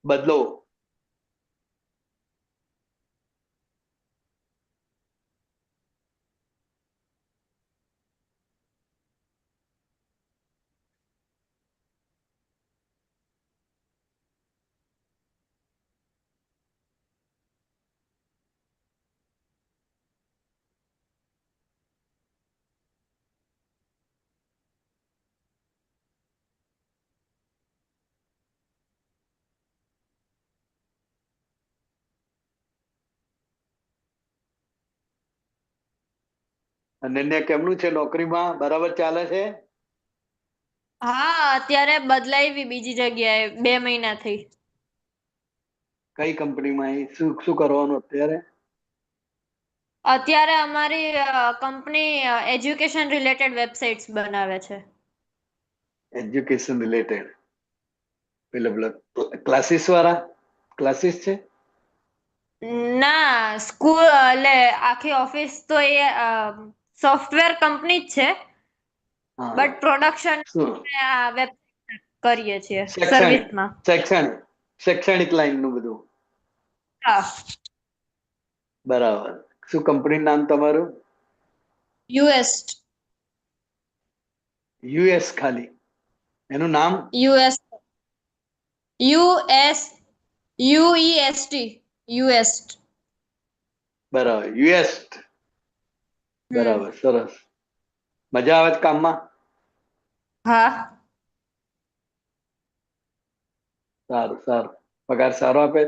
બદલો. અનન્યા કેમનું છે નોકરીમાં? બરાબર ચાલે છે? હા, અત્યારે બદલાવી બીજી જગ્યાએ 2 મહિનાથી. કઈ કંપનીમાં? શું કરવાનું અત્યારે? અત્યારે અમારી કંપની એજ્યુકેશન રિલેટેડ વેબસાઇટ્સ બનાવે છે. એજ્યુકેશન રિલેટેડ પેલા ક્લાસીસ વાળા ક્લાસીસ છે? ના, સ્કૂલ એટલે આખી ઓફિસ તો એ સોફ્ટવેર કંપની જ છે, હા બટ પ્રોડક્શન શું વેબ કરીએ છીએ શૈક્ષણિક સર્વિસમાં. શૈક્ષણિક લાઈન નું બધું. હા. બરાબર. શું કંપની નામ તમારું? યુએસ યુએસ ખાલી એનું નામ? US US UEST US. બરાબર, યુએસ. બરાબર, સરસ. મજા આવે છે કામમાં? હા. સારું સારું. પગાર સારો આપે?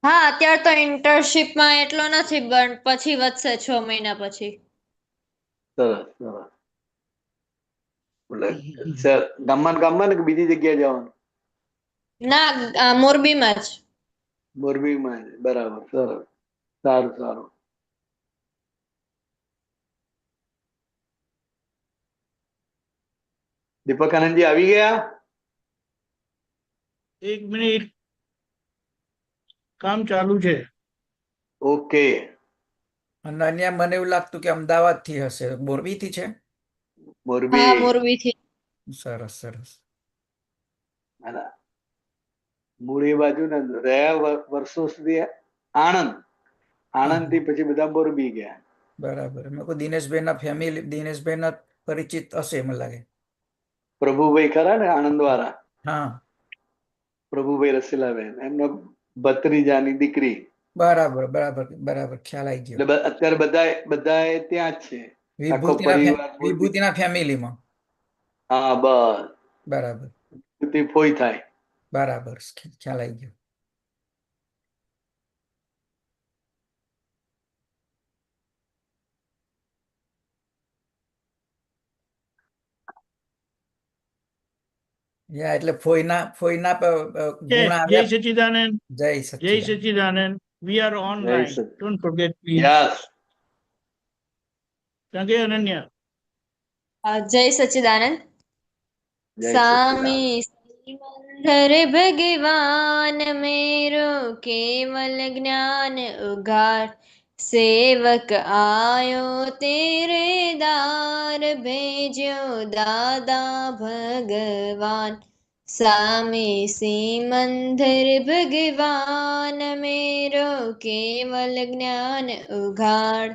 હા, અત્યારે તો ઇન્ટર્નશિપમાં એટલો નથી, પણ પછી વધશે 6 મહિના પછી. સરસ સરસ. ગામમાં ને કે બીજી જગ્યાએ જવાનું? ના, મોરબીમાં જ. મોરબીમાં જ. બરાબર, સરસ. સારું સારું. દીપક આનંદજી આવી ગયા? 1 મિનિટ, કામ ચાલુ છે. ઓકે. અનન્યા, મને એવું લાગતું કે અમદાવાદ થી હશે, મોરબી થી છે? મોરબી. હા, મોરબીથી. સરસ સરસ. મૂળ એ બાજુ ને રહ્યા વર્ષો સુધી આણંદ થી પછી બધા મોરબી ગયા. બરાબર. મેં કોઈ દિનેશભાઈ ના પરિચિત હશે મને લાગે. પ્રભુભાઈ ખરા ને આણંદ વાળા? હા. પ્રભુભાઈ રસીલાબેન, એમના ભત્રીજાની દીકરી. બરાબર બરાબર બરાબર, ખ્યાલ આવી ગયો. એટલે અત્યારે બધા ત્યાં જ છે, આખો પરિવાર. વિભૂતિના ફેમિલીમાં. હા, બસ. બરાબર ફોઈ થાય. બરાબર, ખ્યાલ આવી ગયો. એટલે ફોઈના ગુણ જય આવ્યા. સચ્ચિદાનંદ. જય જય સચ્ચિદાનંદ. સચ્ચિદાનંદ. We are online. Don't forget, please. Yes. Thank you, Ananya. જય સચ્ચિદાનંદ. જય સામી સચ્ચિદાનંદ. सिमंदर भगवान मेरो केवल ज्ञान उगार सेवक आयो तेरे दार भेजो दादा भगवान सामी सिमंदर भगवान मेरो केवल ज्ञान उगाड़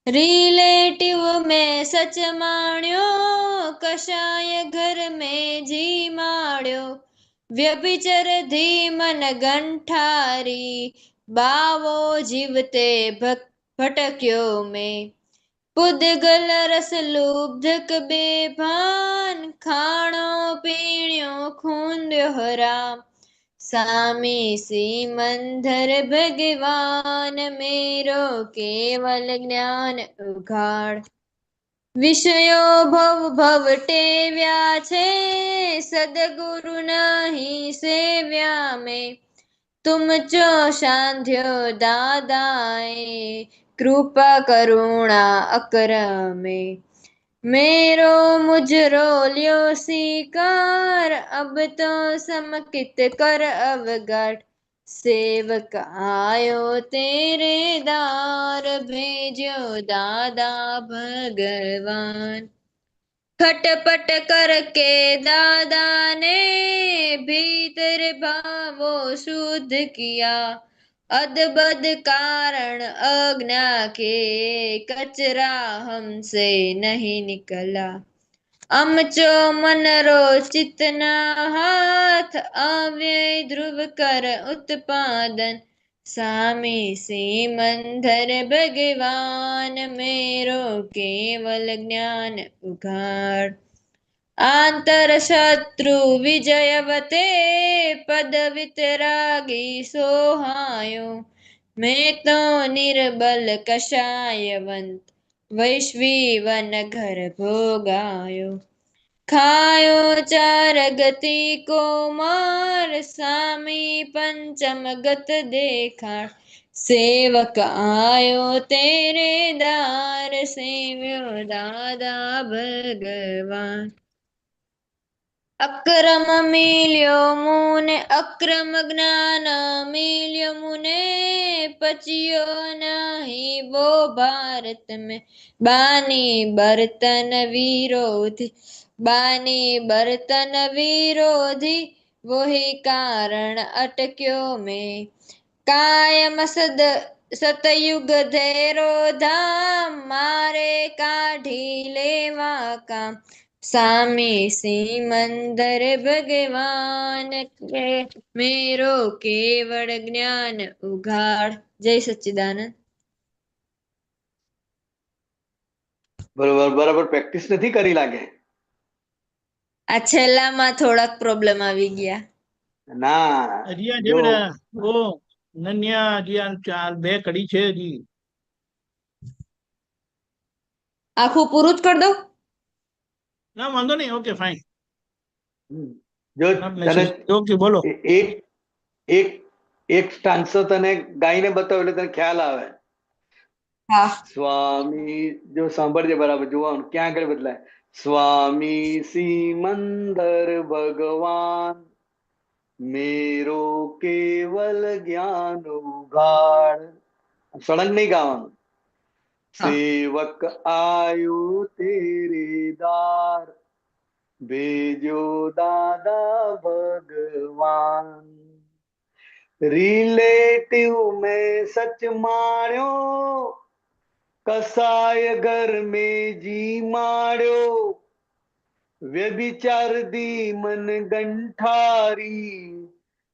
रिलेटिव में सच माण्यो कषाय घर में जी माण्यो व्यभिचर धीमन गंठारी बावो जीवते भटक्यो में पुद्गल रस लुब्धक बेभान खाणो पीण्यो खूंद्यो हराम सामी सिमंदर भगवान मेरो केवल ज्ञान उघाड़ विषयो भव भव टेव्या छे सदगुरु नहीं सेव्या में तुम चो साध्यो दादाए कृपा करुणा अकरमे मेरो मुजरो ल्यो स्वीकार अब तो समकित कर अवगढ़ सेवक आयो तेरे दार भेजो दादा भगवान खटपट करके दादा ने भीतर भावो शुद्ध किया अदबद कारण अज्ञा के कचरा हमसे नहीं निकला अमचो मनरो चितना हाथ अव्यय ध्रुव कर उत्पादन सामी सिमंदर भगवान मेरो केवल ज्ञान उघाड़ आंतर शत्रु विजयवते पद वितरागी सोहायो मैं तो निर्बल कषायवंत वैश्वी वन घर भोगायो खायो चार गति को मार सामी पंचम गत देखाड़ सेवक आयो तेरे दार सेव्यो दादा भगवान अक्रम मिल्यो मुने अक्रम ज्ञान मिल्यो मुने पचियो नहीं वो भारत में बानी बर्तन विरोधी बानी बर्तन विरोधी वही कारण अटक्यो में कायम सतयुग धेरो धाम मारे काढ़ी लेवा काम सामी सिमंदर भगवान के मेरो केवड़ ज्ञान उघाड़ जय सच्चिदानंद બરાબર પ્રેક્ટિસ નથી કરી લાગે. આ છેલ્લામાં થોડાક પ્રોબ્લેમ આવી ગયા. ના હજી જો ઓ નન્યા હજી આ ચાર બે કડી છે હજી. આખું પૂરું જ કરી દો. ના વાંધો નહીં, ઓકે ફાઇન. જો તને ઓકે બોલો. એક એક એક સ્ટાન્સો તને ગાઈને બતાવ એટલે તને ખ્યાલ આવે. હા સ્વામી જો સાંભળજે બરાબર, જોવાનું ક્યાં આગળ બદલાય. સ્વામી સિમંદર ભગવાન मेरो केवल ज्ञान उघाड़. सड़ंग नहीं गाવાનું. सेवक आयो तेरे दार भेजो दादा भगवान रिलेटिव में सच माण्यो कसाय घर में जी माण्यो व्यभिचार दी मन गंठारी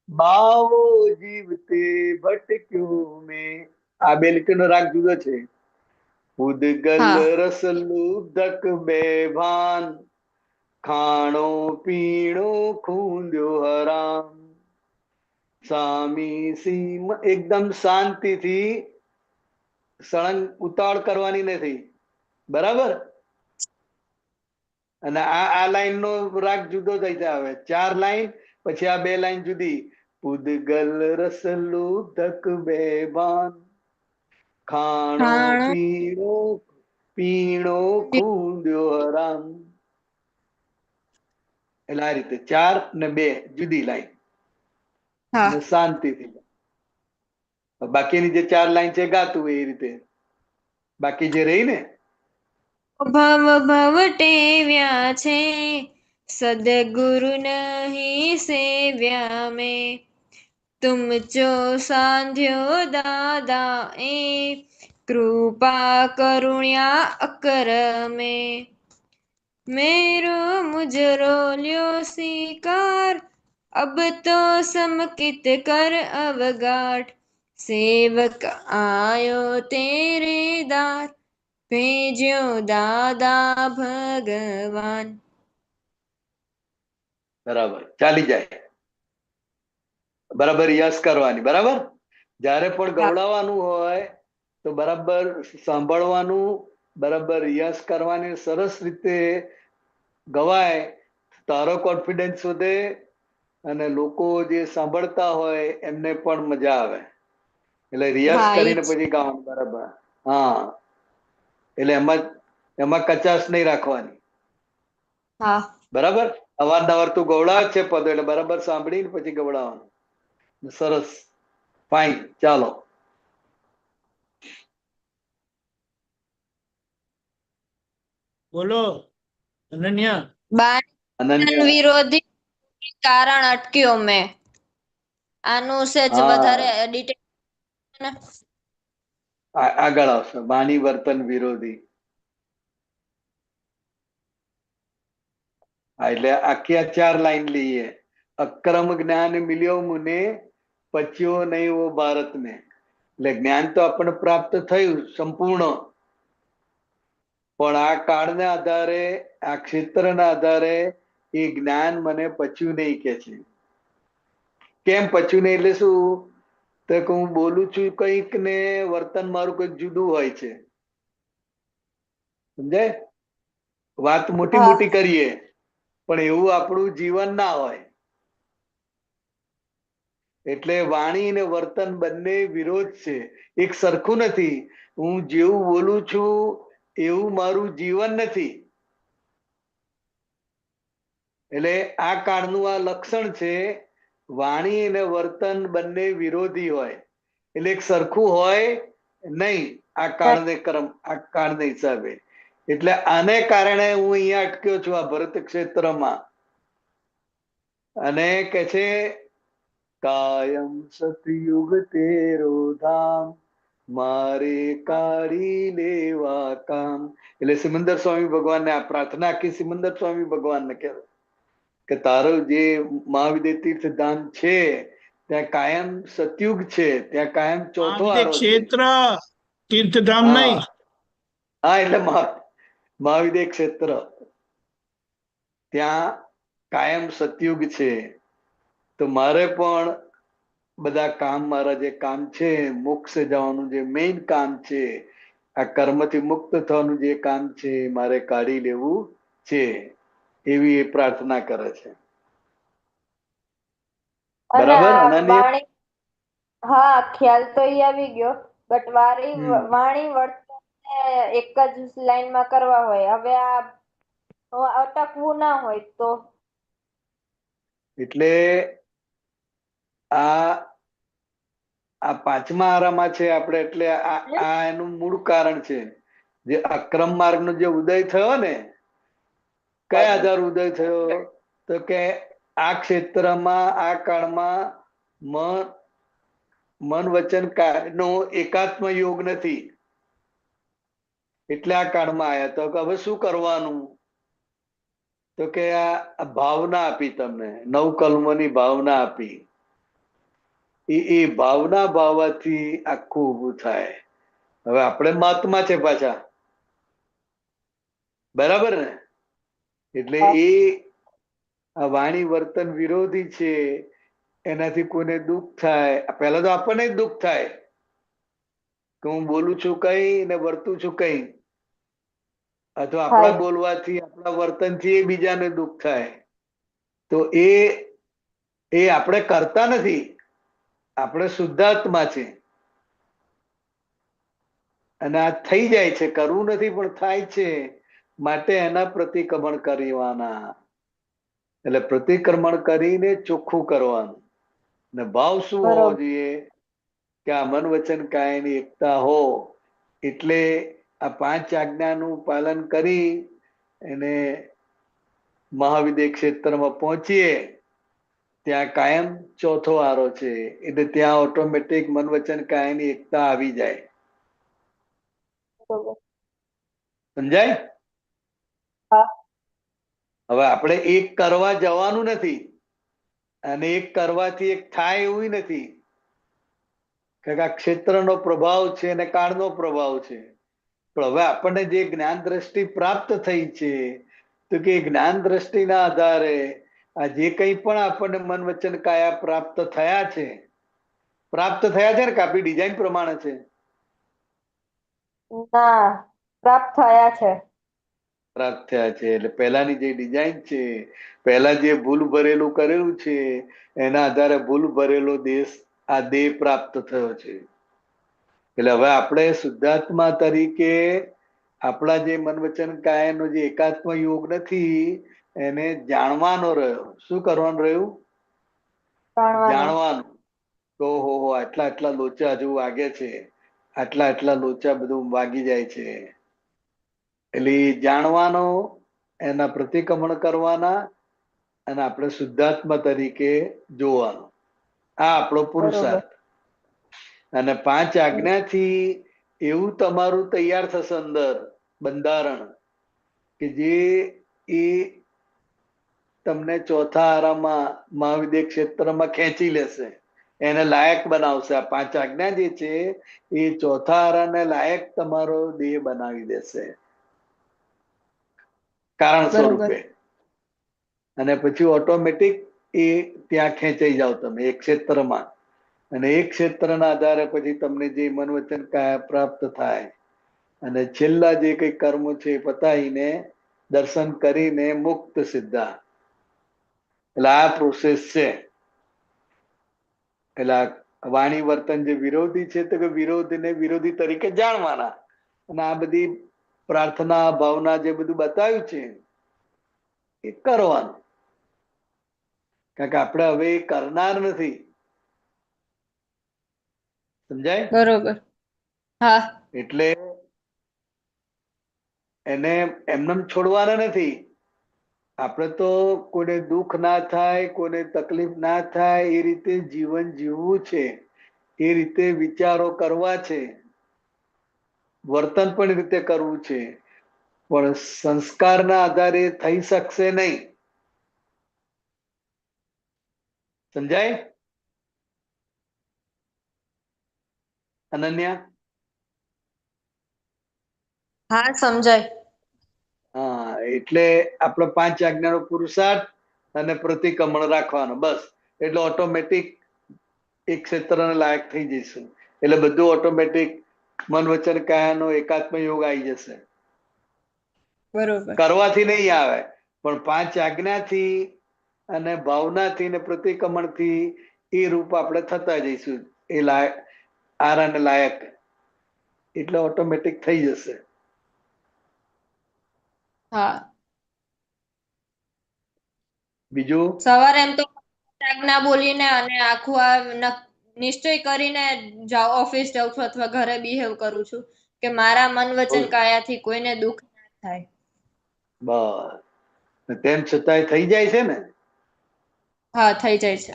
बावो जीवते भटक्यो में. આ બે લીટીનો રાગ જુદો છે. ઉદગલ રસ લુબ્ધક બેભાન ખાણો પીણો ખૂંદ્યો હરામ સામી સીમ. એકદમ શાંતિથી, સળંગ ઉતાવળ કરવાની નથી, બરાબર. અને આ લાઈન નો રાગ જુદો થઈ આવે. 4 લાઈન પછી આ 2 લાઈન જુદી. ઉદગલ રસ લુબ્ધક બેભાન ખાણો પીણો પીણો ખૂંદ્યો હરામ. એટલે આ રીતે 4 ને 2 જુદી લાઈન, શાંતિથી. બાકીની જે 4 લાઈન છે ગાતું એ રીતે. બાકી જે રહી ને ભવ ભવ ટેવ્યા છે સદગુરુ નહીં સેવ્યા મેં तुम जो सांध्यो दादा ए कृपा करुण्या अकर में मेरो मुजरो ल्यो स्वीकार अब तो समकित कर अवगाठ सेवक आयो तेरे दार भेज्यो दादा भगवान. બરાબર ચાલી જાય. બરાબર યસ કરવાની. બરાબર જ્યારે પણ ગવડાવવાનું હોય તો બરાબર સાંભળવાનું, બરાબર યસ કરવાની. સરસ રીતે ગવાય, તારો કોન્ફિડન્સ વધે અને લોકો જે સાંભળતા હોય એમને પણ મજા આવે. એટલે રિયાઝ કરીને પછી ગાવાનું. બરાબર. હા, એટલે એમાં કચાશ નહીં રાખવાની. બરાબર. અવારનવાર તું ગવડાવે છે પદો, એટલે બરાબર સાંભળીને પછી ગવડાવવાનું. સરસ, ફાઇન. ચાલો બોલો અનન્યા. વિરોધી કારણ અટક્યો મેં. આનું સેજ વધારે ડિટેલ આગળ આવશે. વાણી વર્તન વિરોધી. એટલે આખી આ 4 લાઈન લઈએ. અક્રમ જ્ઞાન મિલ્યો મુને પચ્યો નહીં वो भारत में. એટલે જ્ઞાન તો આપણને પ્રાપ્ત થયું સંપૂર્ણ, પણ આ કાળના આધારે, આ ક્ષેત્રના આધારે એ જ્ઞાન મને પચ્યું નહીં કે છે. કેમ પચ્યું નહીં? એટલે શું? તો કે હું બોલું છું કંઈક ને વર્તન મારું કંઈક જુદું હોય છે. સમજાય? વાત મોટી મોટી કરીએ પણ એવું આપણું જીવન ના હોય. એટલે વાણી અને વર્તન બંને વિરોધ છે, એક સરખું નથી. હું જેવું બોલું છું એવું મારું જીવન નથી. એટલે આ કાળનું આ લક્ષણ છે. વાણી અને વર્તન બંને વિરોધી હોય, એટલે એક સરખું હોય નહીં આ કાળને હિસાબે. એટલે આને કારણે હું અહીંયા અટક્યો છું આ ભરત ક્ષેત્રમાં. અને કે છે કાયમ સતયુગ તેરો ધામ, મારે કાઢી લેવા કામ. એટલે સિમંદર સ્વામી ભગવાનને આ પ્રાર્થના આખી સિમંદર સ્વામી ભગવાનને કહેવાય કે તારો જે મહાવિદ્ય તીર્થ ધામ છે ત્યાં કાયમ સતયુગ છે, ત્યાં કાયમ ચોથો આરો છે. ક્ષેત્ર તીર્થધામ નહીં. હા, એટલે મહાવિદ્ય ક્ષેત્ર ત્યાં કાયમ સતયુગ છે. તો મારે પણ બધા કામ, મારા જે કામ છે, મોક્ષ જવાનું જે મેઇન કામ છે, આ કર્મથી મુક્ત થવાનું જે કામ છે, મારે કાઢી લેવું છે, એવી એ પ્રાર્થના કરે છે. બરાબર. હા, ખ્યાલ તો ઈ આવી ગયો, બટ વાણી વર્તન એક જ લાઈનમાં કરવા હોય. હવે આ અટકવું ના હોય તો એટલે આ પાંચમા આરામાં છે આપણે, એટલે આ એનું મૂળ કારણ છે. જે અક્રમ માર્ગનો જે ઉદય થયો ને, કયા આધાર ઉદય થયો? તો કે આ ક્ષેત્રમાં આ કાળમાં મન વચન કાયનો એકાત્મ યોગ નથી, એટલે આ કાળમાં આવ્યા. તો હવે શું કરવાનું? તો કે આ ભાવના આપી, તમને 9 કલમોની ભાવના આપી. એ ભાવના ભાવવાથી આખું ઊભું થાય. હવે આપણે મહાત્મા છે પાછા, બરાબર ને? એટલે આ વાણી વર્તન વિરોધી છે, એનાથી કોઈને દુઃખ થાય. પહેલા તો આપણને જ દુઃખ થાય કે હું બોલું છું કઈ ને વર્તું છું કઈ, અથવા આપણા બોલવાથી આપણા વર્તનથી એ બીજાને દુઃખ થાય. તો એ આપણે કરતા નથી, આપણે શુદ્ધાત્મા છે, અને આ થઈ જાય છે. કરવું નથી પણ થાય છે, માટે એના પ્રતિક્રમણ કરવાના. એટલે પ્રતિક્રમણ કરીને ચોખ્ખું કરવાનું. ને ભાવ શું હોવો જોઈએ? કે આ મન વચન કાયની એકતા હો. એટલે આ 5 આજ્ઞાનું પાલન કરી અને મહાવિદ્ય ક્ષેત્રમાં પહોંચીએ, ત્યાં કાયમ ચોથો આરો છે, એટલે ત્યાં ઓટોમેટિક મન વચન કાયની એકતા આવી જાય. સમજાય? હવે આપણે એક કરવા જવાનું નથી, અને એક કરવાથી એક થાય એવું નથી. કે આ ક્ષેત્રનો પ્રભાવ છે અને કાળનો પ્રભાવ છે. પણ હવે આપણને જે જ્ઞાન દ્રષ્ટિ પ્રાપ્ત થઈ છે, તો કે જ્ઞાન દ્રષ્ટિના આધારે આ જે કંઈ પણ આપણને મન વચન કાયા પ્રાપ્ત થયા છે ને કે આપણી ડિઝાઇન પ્રમાણે છે? ના, પ્રાપ્ત થયા છે. પ્રાપ્ત થયા છે. એટલે પહેલાની જે ડિઝાઇન છે, પહેલા જે ભૂલ ભરેલું કરેલું છે, એના આધારે ભૂલ ભરેલો આ દેહ પ્રાપ્ત થયો છે. એટલે હવે આપણે શુદ્ધાત્મા તરીકે આપણા જે મન વચન કાયાનો જે એકાત્મ યોગ નથી, એને જાણવાનો રહ્યો. શું કરવાનું રહ્યું? જાણવાનું. તો આટલા લોચા હજુ વાગે છે, આટલા લોચા બધું વાગી જાય છે. એટલે જાણવાનો, એના પ્રતિક્રમણ કરવાના, અને આપણે શુદ્ધાત્મા તરીકે જોવાનું. આ આપણો પુરુષાર્થ. અને 5 આજ્ઞાથી એવું તમારું તૈયાર થશે અંદર બંધારણ, કે જે એ તમને ચોથા આરામાં મહાવિદ્ય ક્ષેત્રમાં ખેંચી લેશે, એને લાયક બનાવશે. આ 5 આજ્ઞા જે છે એ ચોથા આરાને લાયક તમારો દેહ બનાવી દેશે કારણ સ્વરૂપે. અને પછી ઓટોમેટિક એ ત્યાં ખેંચાઈ જાવ તમે એક ક્ષેત્રમાં. અને એક ક્ષેત્રના આધારે પછી તમને જે મન વચન કાયા પ્રાપ્ત થાય, અને છેલ્લા જે કઈ કર્મો છે એ પતાવીને દર્શન કરીને મુક્ત સિદ્ધા. એટલે આ પ્રોસેસ છે. એટલે આ વાણી વર્તન જે વિરોધી છે તો કે વિરોધીને વિરોધી તરીકે જાણવાના, અને આ બધી પ્રાર્થના ભાવના જે બધું બતાવ્યું છે એ કરવાનું, કારણ કે આપણે હવે એ કરનાર નથી. સમજાય? બરોબર. હા. એટલે એને એમને છોડવાના નથી. આપણે તો કોઈને દુઃખ ના થાય, કોઈને તકલીફ ના થાય એ રીતે જીવન જીવવું છે, એ રીતે વિચારો કરવા છે, વર્તન પણ એ રીતે કરવું છે, પણ સંસ્કારના આધારે થઈ શકશે નહીં. સમજાય અનન્યા? હા, સમજાય. હા, એટલે આપણે 5 આજ્ઞાનો પુરુષાર્થ અને પ્રતિક્રમણ રાખવાનો, બસ. એટલે ઓટોમેટિક એક ક્ષેત્રને લાયક થઈ જઈશું. એટલે બધું ઓટોમેટિક મન વચન કાયાનો એકાત્મ યોગ આવી જશે. બરોબર. કરવાથી નહીં આવે, પણ 5 આજ્ઞાથી અને ભાવનાથી ને પ્રતિક્રમણથી એ રૂપ આપણે થતા જઈશું, એ લાયક આરાને લાયક, એટલે ઓટોમેટિક થઈ જશે. હા. બીજું સવારે એમ તો આજ્ઞા બોલીને અને આખું આ નિશ્ચય કરીને જાઓ, ઓફિસ જાઉં છું અથવા ઘરે બિહેવ કરું છું કે મારા મન વચન કાયાથી કોઈને દુઃખ ના થાય. બસ, તેમ છતાંય થઈ જાય છે ને? હા, થઈ જાય છે.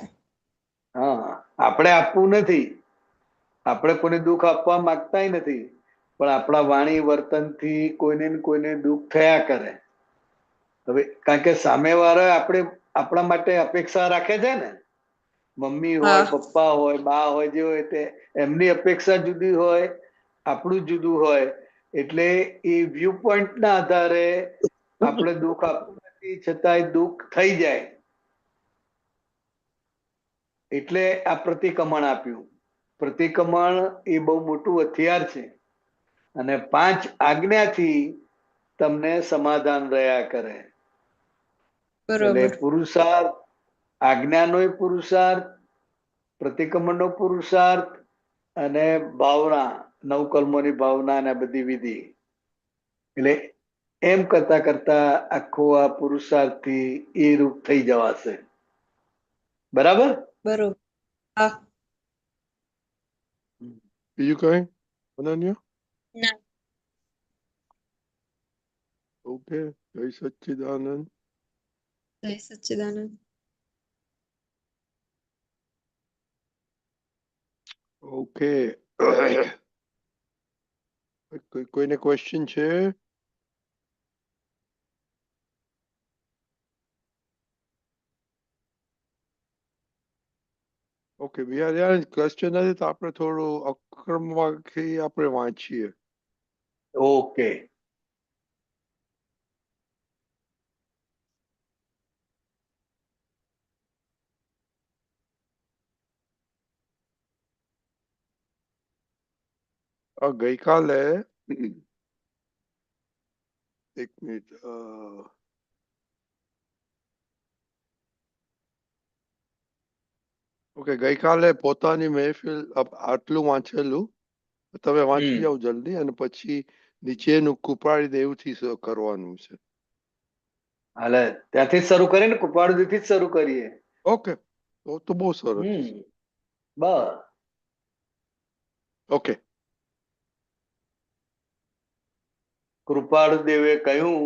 હા, આપણે આપવું નથી, આપણે કોઈને દુઃખ આપવા માંગતા નથી, પણ આપણા વાણી વર્તનથી કોઈને ને કોઈને દુઃખ થયા કરે. હવે કારણ કે સામેવાળા આપણે આપણા માટે અપેક્ષા રાખે છે ને, મમ્મી હોય, પપ્પા હોય, બા હોય, જે હોય તે એમની અપેક્ષા જુદી હોય, આપણું જુદું હોય, એટલે એ વ્યૂ પોઈન્ટ ના આધારે આપણે દુઃખ આપવું નથી, છતાંય દુઃખ થઈ જાય. એટલે આ પ્રતિક્રમણ આપ્યું. પ્રતિક્રમણ એ બહુ મોટું હથિયાર છે, અને 5 આજ્ઞાથી તમને સમાધાન રહ્યા કરે. એટલે પુરુષાર્થ, આજ્ઞાનોય પુરુષાર્થ, પ્રતિક્રમણનો પુરુષાર્થ અને ભાવના, 9 કર્મોની ભાવના અને બધી વિધિ. એટલે એમ કરતા કરતા આખો આ પુરુષાર્થથી એ રૂપ થઈ જવાશે. બરાબર? બરોબર. હા. બીજું કઈ અનન્યા? ના. ઓકે, જય સચ્ચિદાનંદ. જય સચ્ચિદાનંદ. ઓકે. કોઈને ક્વેશ્ચન છે? ઓકે, બિહાર ક્વેશ્ચન નથી તો આપણે થોડું અક્રમવાથી આપણે વાંચીએ. ઓકે. ગઈકાલે એક મિનિટ, ઓકે, ગઈકાલે પોતાની મહેફિલ આટલું વાંચેલું, તમે વાંચી જાઓ જલ્દી, અને પછી નીચેનું કૃપાળી દેવથી કરવાનું છે. હાલે ત્યાંથી જ શરૂ કરીએ ને, કૃપાળુજીથી જ શરૂ કરીએ. ઓકે, તો બહુ સરસ. બસ. ઓકે. કૃપાળુ દેવે કહ્યું,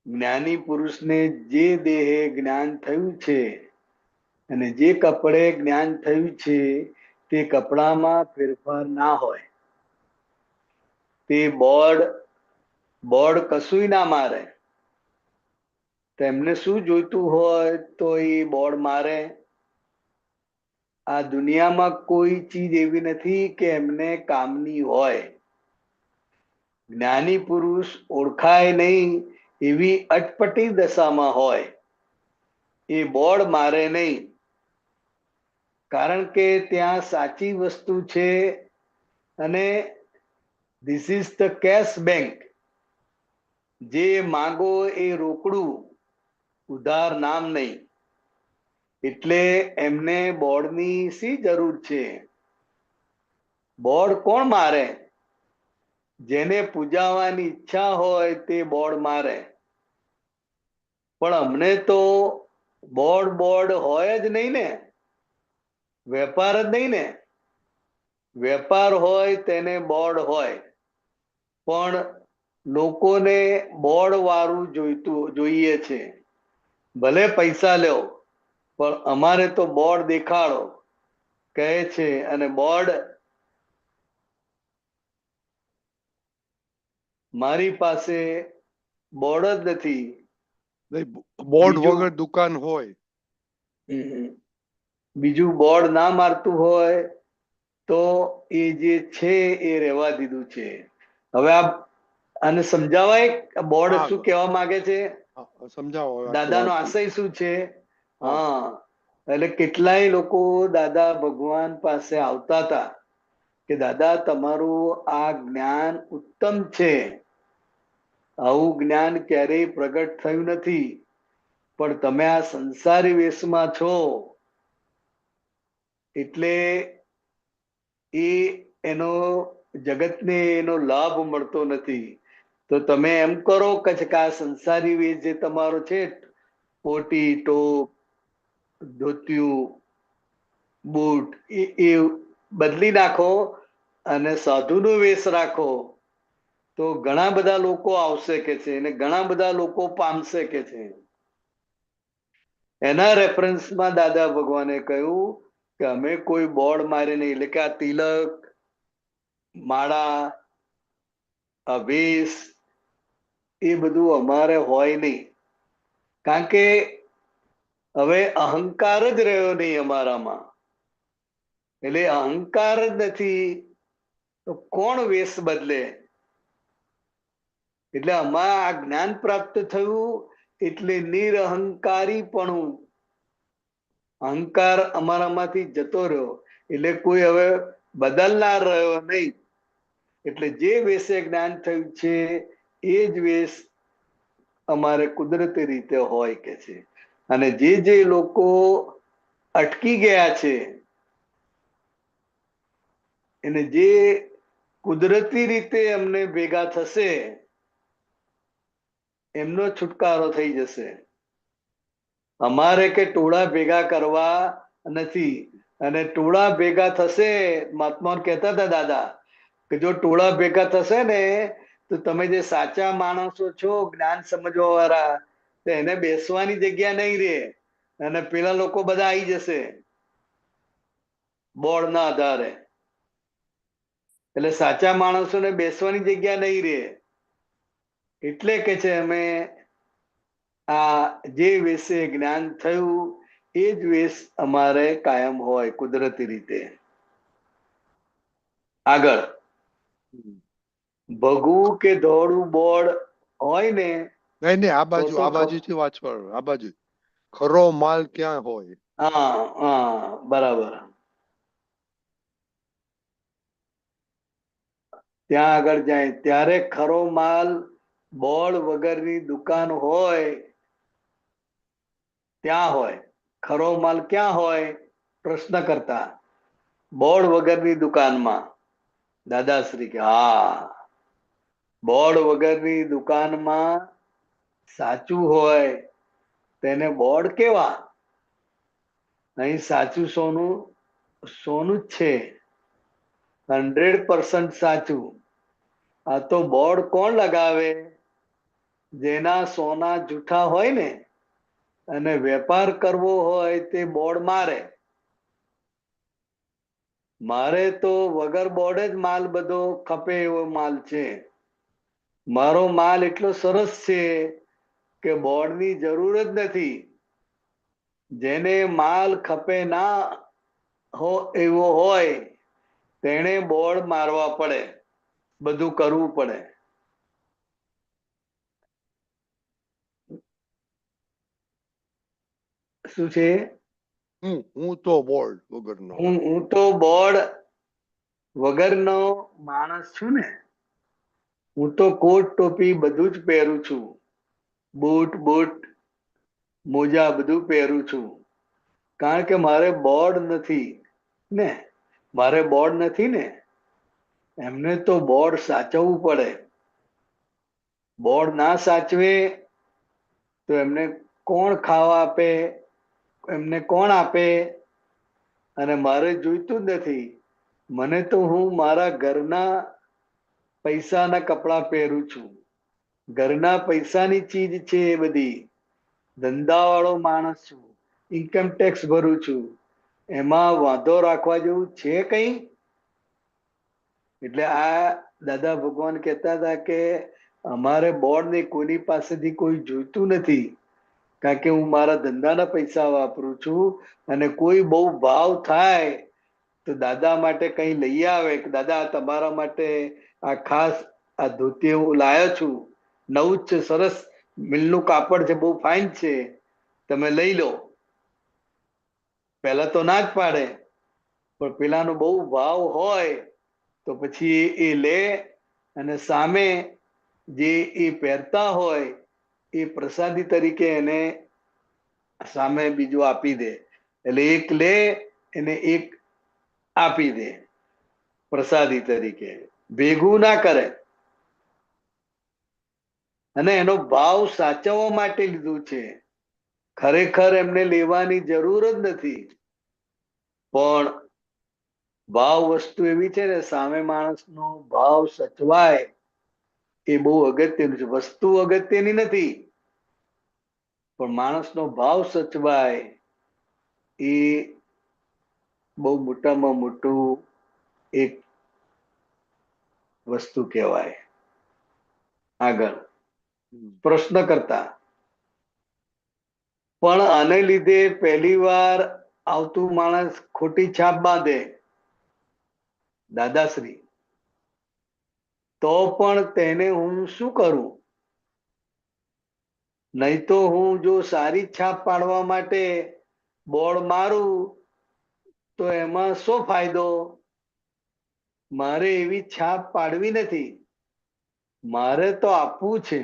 જ્ઞાની પુરુષને જે દેહે જ્ઞાન થયું છે અને જે કપડે જ્ઞાન થયું છે તે કપડામાં ફેરફાર ના હોય. તે બોર્ડ કશુંય ના મારે. તેમને શું જોઈતું હોય તો એ બોર્ડ મારે. આ દુનિયામાં કોઈ ચીજ એવી નથી કે એમને કામની હોય. જ્ઞાની પુરુષ ઓળખાય નહીં એવી અટપટી દશામાં હોય. એ બોર્ડ મારે નહીં, કારણ કે ત્યાં સાચી વસ્તુ છે, અને this is the cash bank. જે માંગો એ રોકડું, ઉધાર નામ નહીં. એટલે એમને બોર્ડની શી જરૂર છે? બોર્ડ કોણ મારે? જેને પૂજાવાની ઈચ્છા હોય તે બોર્ડ મારે. પણ અમને તો બોર્ડ હોય જ નહીં ને, વેપાર જ નહીં ને. વેપાર હોય તેને બોર્ડ હોય, પણ લોકોને બોર્ડ વાળું જોઈએ છે. ભલે પૈસા લ્યો, પણ અમારે તો બોર્ડ દેખાડો કહે છે. અને બોર્ડ મારી પાસે બોર્ડ જ નથી. બોર્ડ બીજું વગર દુકાન હોય, બીજું બોર્ડ ના મારતું હોય તો એ જે છે એ રહેવા દીધું છે. હવે આને સમજાવાય બોર્ડ હા, શું કહેવા માંગે છે? સમજાવો હવે આખી દાદાનો વાત. આશય શું છે? હા. હા, એટલે કેટલાય લોકો દાદા ભગવાન પાસે આવતા હતા કે દાદા તમારું આ જ્ઞાન ઉત્તમ છે, આવું જ્ઞાન ક્યારેય પ્રગટ થયું નથી, પણ તમે આ સંસારી વેશમાં છો એટલે એનો જગતને એનો લાભ મળતો નથી. તો તમે એમ કરો કે આ સંસારી વેશ જે તમારો છે, પોટી ટોપ ધોતિયું બૂટ, એ બદલી નાખો અને સાધુનો વેશ રાખો, તો ઘણા બધા લોકો આવશે કે છે, અને ઘણા બધા લોકો પામશે કે છે. એના રેફરન્સમાં દાદા ભગવાને કહ્યું કે અમે કોઈ બોર્ડ મારે નહીં. એટલે કે આ તિલક, માળા, અભેસ એ બધું અમારે હોય નહીં. કારણ કે હવે અહંકાર જ રહ્યો નહીં અમારામાં. એટલે અહંકાર જ નથી તો કોણ વેશ બદલે? એટલે આમાં આ જ્ઞાન પ્રાપ્ત થયું એટલે નિરહંકારીપણું, અહંકાર અમારામાંથી જતો રહ્યો, એટલે કોઈ હવે બદલનાર રહ્યો નહીં. એટલે જે વેશે જ્ઞાન થયું છે એ જ વેશ અમારે કુદરતી રીતે હોય કે છે. અને જે લોકો અટકી ગયા છે એને જે કુદરતી રીતે અમને ભેગા થશે એમનો છુટકારો થઈ જશે. અમારે કે ટોળા ભેગા કરવા નથી. અને ટોળા ભેગા થશે, મહાત્મા કહેતા હતા દાદા કે જો ટોળા ભેગા થશે ને તો તમે જે સાચા માણસો છો, જ્ઞાન સમજવા વાળા, તો એને બેસવાની જગ્યા નહીં રહે અને પેલા લોકો બધા આવી જશે બોર્ડ ના આધારે. એટલે સાચા માણસોને બેસવાની જગ્યા નહીં રહે. એટલે કે છે અમે આ જે વેશે જ્ઞાન થયું એ જ વેશ અમારે કાયમ હોય કુદરતી રીતે. આગળ ભગવું કે ધોળું બોર્ડ હોય ને, નહીં આ તો બાજુથી વાંચવાનું. આ બાજુ ખરો માલ ક્યાં હોય? હા, બરાબર. ત્યાં આગળ જાય ત્યારે ખરો માલ બોર્ડ વગરની દુકાન હોય ત્યાં હોય. ખરો માલ ક્યાં હોય? પ્રશ્ન કરતા બોર્ડ વગરની દુકાનમાં. દાદાશ્રી કે હા, બોર્ડ વગરની દુકાનમાં સાચું હોય તેને બોર્ડ કેવા? અહીં સાચું સોનું જ છે, 100% સાચું. આ તો બોર્ડ કોણ લગાવે? જેના સોના જૂઠા હોય ને, અને વેપાર કરવો હોય તે બોર્ડ મારે. મારે તો વગર બોર્ડે જ માલ બધો ખપે એવો માલ છે. મારો માલ એટલો સરસ છે કે બોર્ડની જરૂર જ નથી. જેને માલ ખપે ના એવો હોય તેને બોર્ડ મારવા પડે, બધું કરવું પડે. શું છે? હું તો બોર્ડ વગરનો. હું તો બોર્ડ વગરનો માણસ છું ને. હું તો કોટ ટોપી બધું જ પહેરું છું, બૂટ મોજા બધું પહેરું છું. કારણ કે મારે બોર્ડ નથી ને, મારે બોર્ડ નથી ને, એમને તો બોર્ડ સાચવવું પડે. બોર્ડ ના સાચવે તો એમને કોણ ખાવા આપે, એમને કોણ આપે? અને મારે જોઈતું જ નથી. મને તો હું મારા ઘરના પૈસાના કપડાં પહેરું છું. ઘરના પૈસાની ચીજ છે એ બધી. ધંધાવાળો માણસ છું, ઇન્કમ ટેક્સ ભરું છું, એમાં વાંધો રાખવા જેવું છે કઈ? એટલે આ દાદા ભગવાન કહેતા હતા કે અમારે બોર્ડ ને કોઈની પાસેથી કોઈ જોઈતું નથી, કારણ કે હું મારા ધંધાના પૈસા વાપરું છું. અને કોઈ બહુ ભાવ થાય તો દાદા માટે કઈ લઈ આવે કે દાદા તમારા માટે આ ખાસ આ ધોતી હું લાયો છું, નવું જ છે, સરસ મિલનું કાપડ છે, બહુ ફાઇન છે, તમે લઈ લો. પહેલા તો ના જ પાડે, પણ પેલાનો બહુ ભાવ હોય તો પછી એ લે અને સામે જે એ પહેરતા હોય એ પ્રસાદી તરીકે એને સામે બીજું આપી દે. એટલે એક લે એને એક આપી દે પ્રસાદી તરીકે, ભેગું ના કરે. અને એનો ભાવ સાચવવા માટે લીધું છે. ખરેખર એમને લેવાની જરૂર જ નથી, પણ ભાવ વસ્તુ એવી છે ને, સામે માણસનો ભાવ સચવાય એ બહુ અગત્યનું છે. વસ્તુ અગત્યની નથી, પણ માણસનો ભાવ સચવાય એ બહુ મોટામાં મોટું એક વસ્તુ કહેવાય. આગળ પ્રશ્ન કરતા પણ આને લીધે પહેલી વાર આવતું માણસ ખોટી છાપ બાંધે દાદાશ્રી, તો પણ તેને હું શું કરું? નહીં તો હું જો સારી છાપ પાડવા માટે બોર્ડ મારું તો એમાં શું ફાયદો? મારે એવી છાપ પાડવી નથી, મારે તો આપવું છે.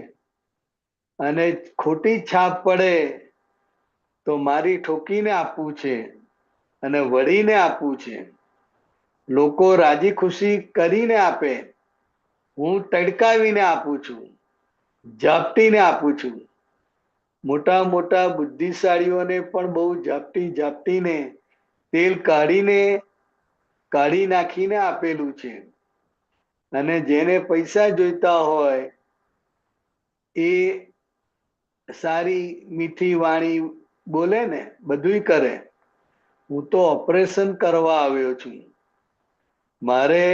અને ખોટી છાપ પડે તો મારી ઠોકીને આપવું છે અને વળીને આપવું છે. લોકો રાજી ખુશી કરીને આપે, હું તડકાવીને આપું છું, ઝાપટીને આપું છું. મોટા મોટા બુદ્ધિશાળીઓને પણ બહુ ઝાપટીને તેલ કાઢી નાખીને આપેલું છે. અને જેને પૈસા જોઈતા હોય એ સારી મીઠી વાણી બોલે ને, બધુંય કરે. હું તો ઓપરેશન કરવા આવ્યો છું. મારે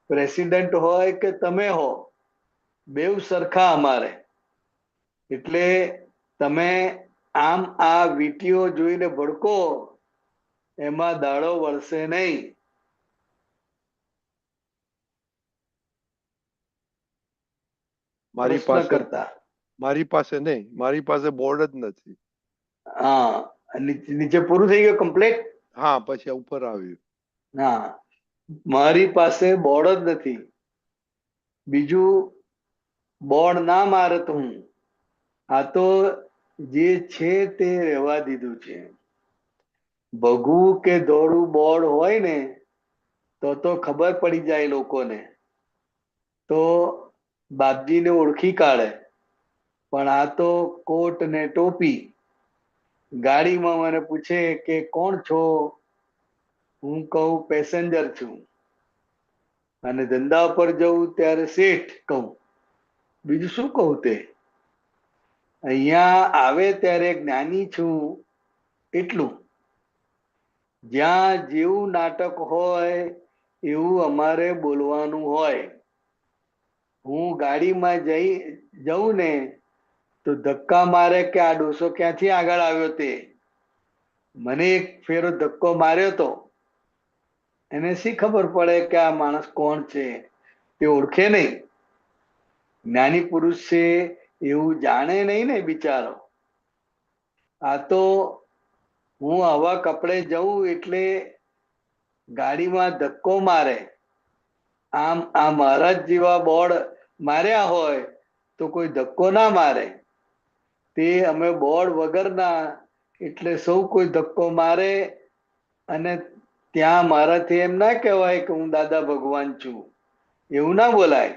પ્રેસિડેન્ટ હોય કે તમે હો, બેવ સરખા અમારે. એટલે તમે આમ આ વીટીઓ જોઈને ભડકો, એમાં દાડો વળશે નહીં. મારી પાસે નહીં, મારી પાસે બોર્ડ જ નથી. હા, નીચે પૂરું થઈ ગયું કમ્પ્લીટ? હા, પછી ઉપર આવ્યું. હા, મારી પાસે બોર્ડ જ નથી. બીજું બોર્ડ ના મારે તો હું આ તો જે છે તે રહેવા દીધું છે. ભગવું કે દોડું બોર્ડ હોય ને તો ખબર પડી જાય લોકોને, તો બાપજીને ઓળખી કાઢે. પણ આ તો કોટ ને ટોપી. ગાડીમાં મને પૂછે કે કોણ છો? હું કહું પેસેન્જર છું. અને ધંધા પર જવું ત્યારે શેઠ કહું. બીજું શું કહું? તે અહીંયા આવે ત્યારે જ્ઞાની છું એટલું. જ્યાં જેવું નાટક હોય એવું અમારે બોલવાનું હોય. હું ગાડીમાં જઉં ને તો ધક્કા મારે કે આ ડોસો ક્યાંથી આગળ આવ્યો? તે મને એક ફેરો ધક્કો માર્યો તો એને શી ખબર પડે કે આ માણસ કોણ છે? તે ઓળખે નહીં. જ્ઞાની પુરુષ છે એવું જાણે નહીં ને બિચારો. આ તો હું આવા કપડે જઉં એટલે ગાડીમાં ધક્કો મારે. આમ આ મહારાજ જેવા બોર્ડ માર્યા હોય તો કોઈ ધક્કો ના મારે. તે અમે બોર્ડ વગરના એટલે સૌ કોઈ ધક્કો મારે અને ત્યાં મારાથી એમ ના કહેવાય કે હું દાદા ભગવાન છું, એવું ના બોલાય.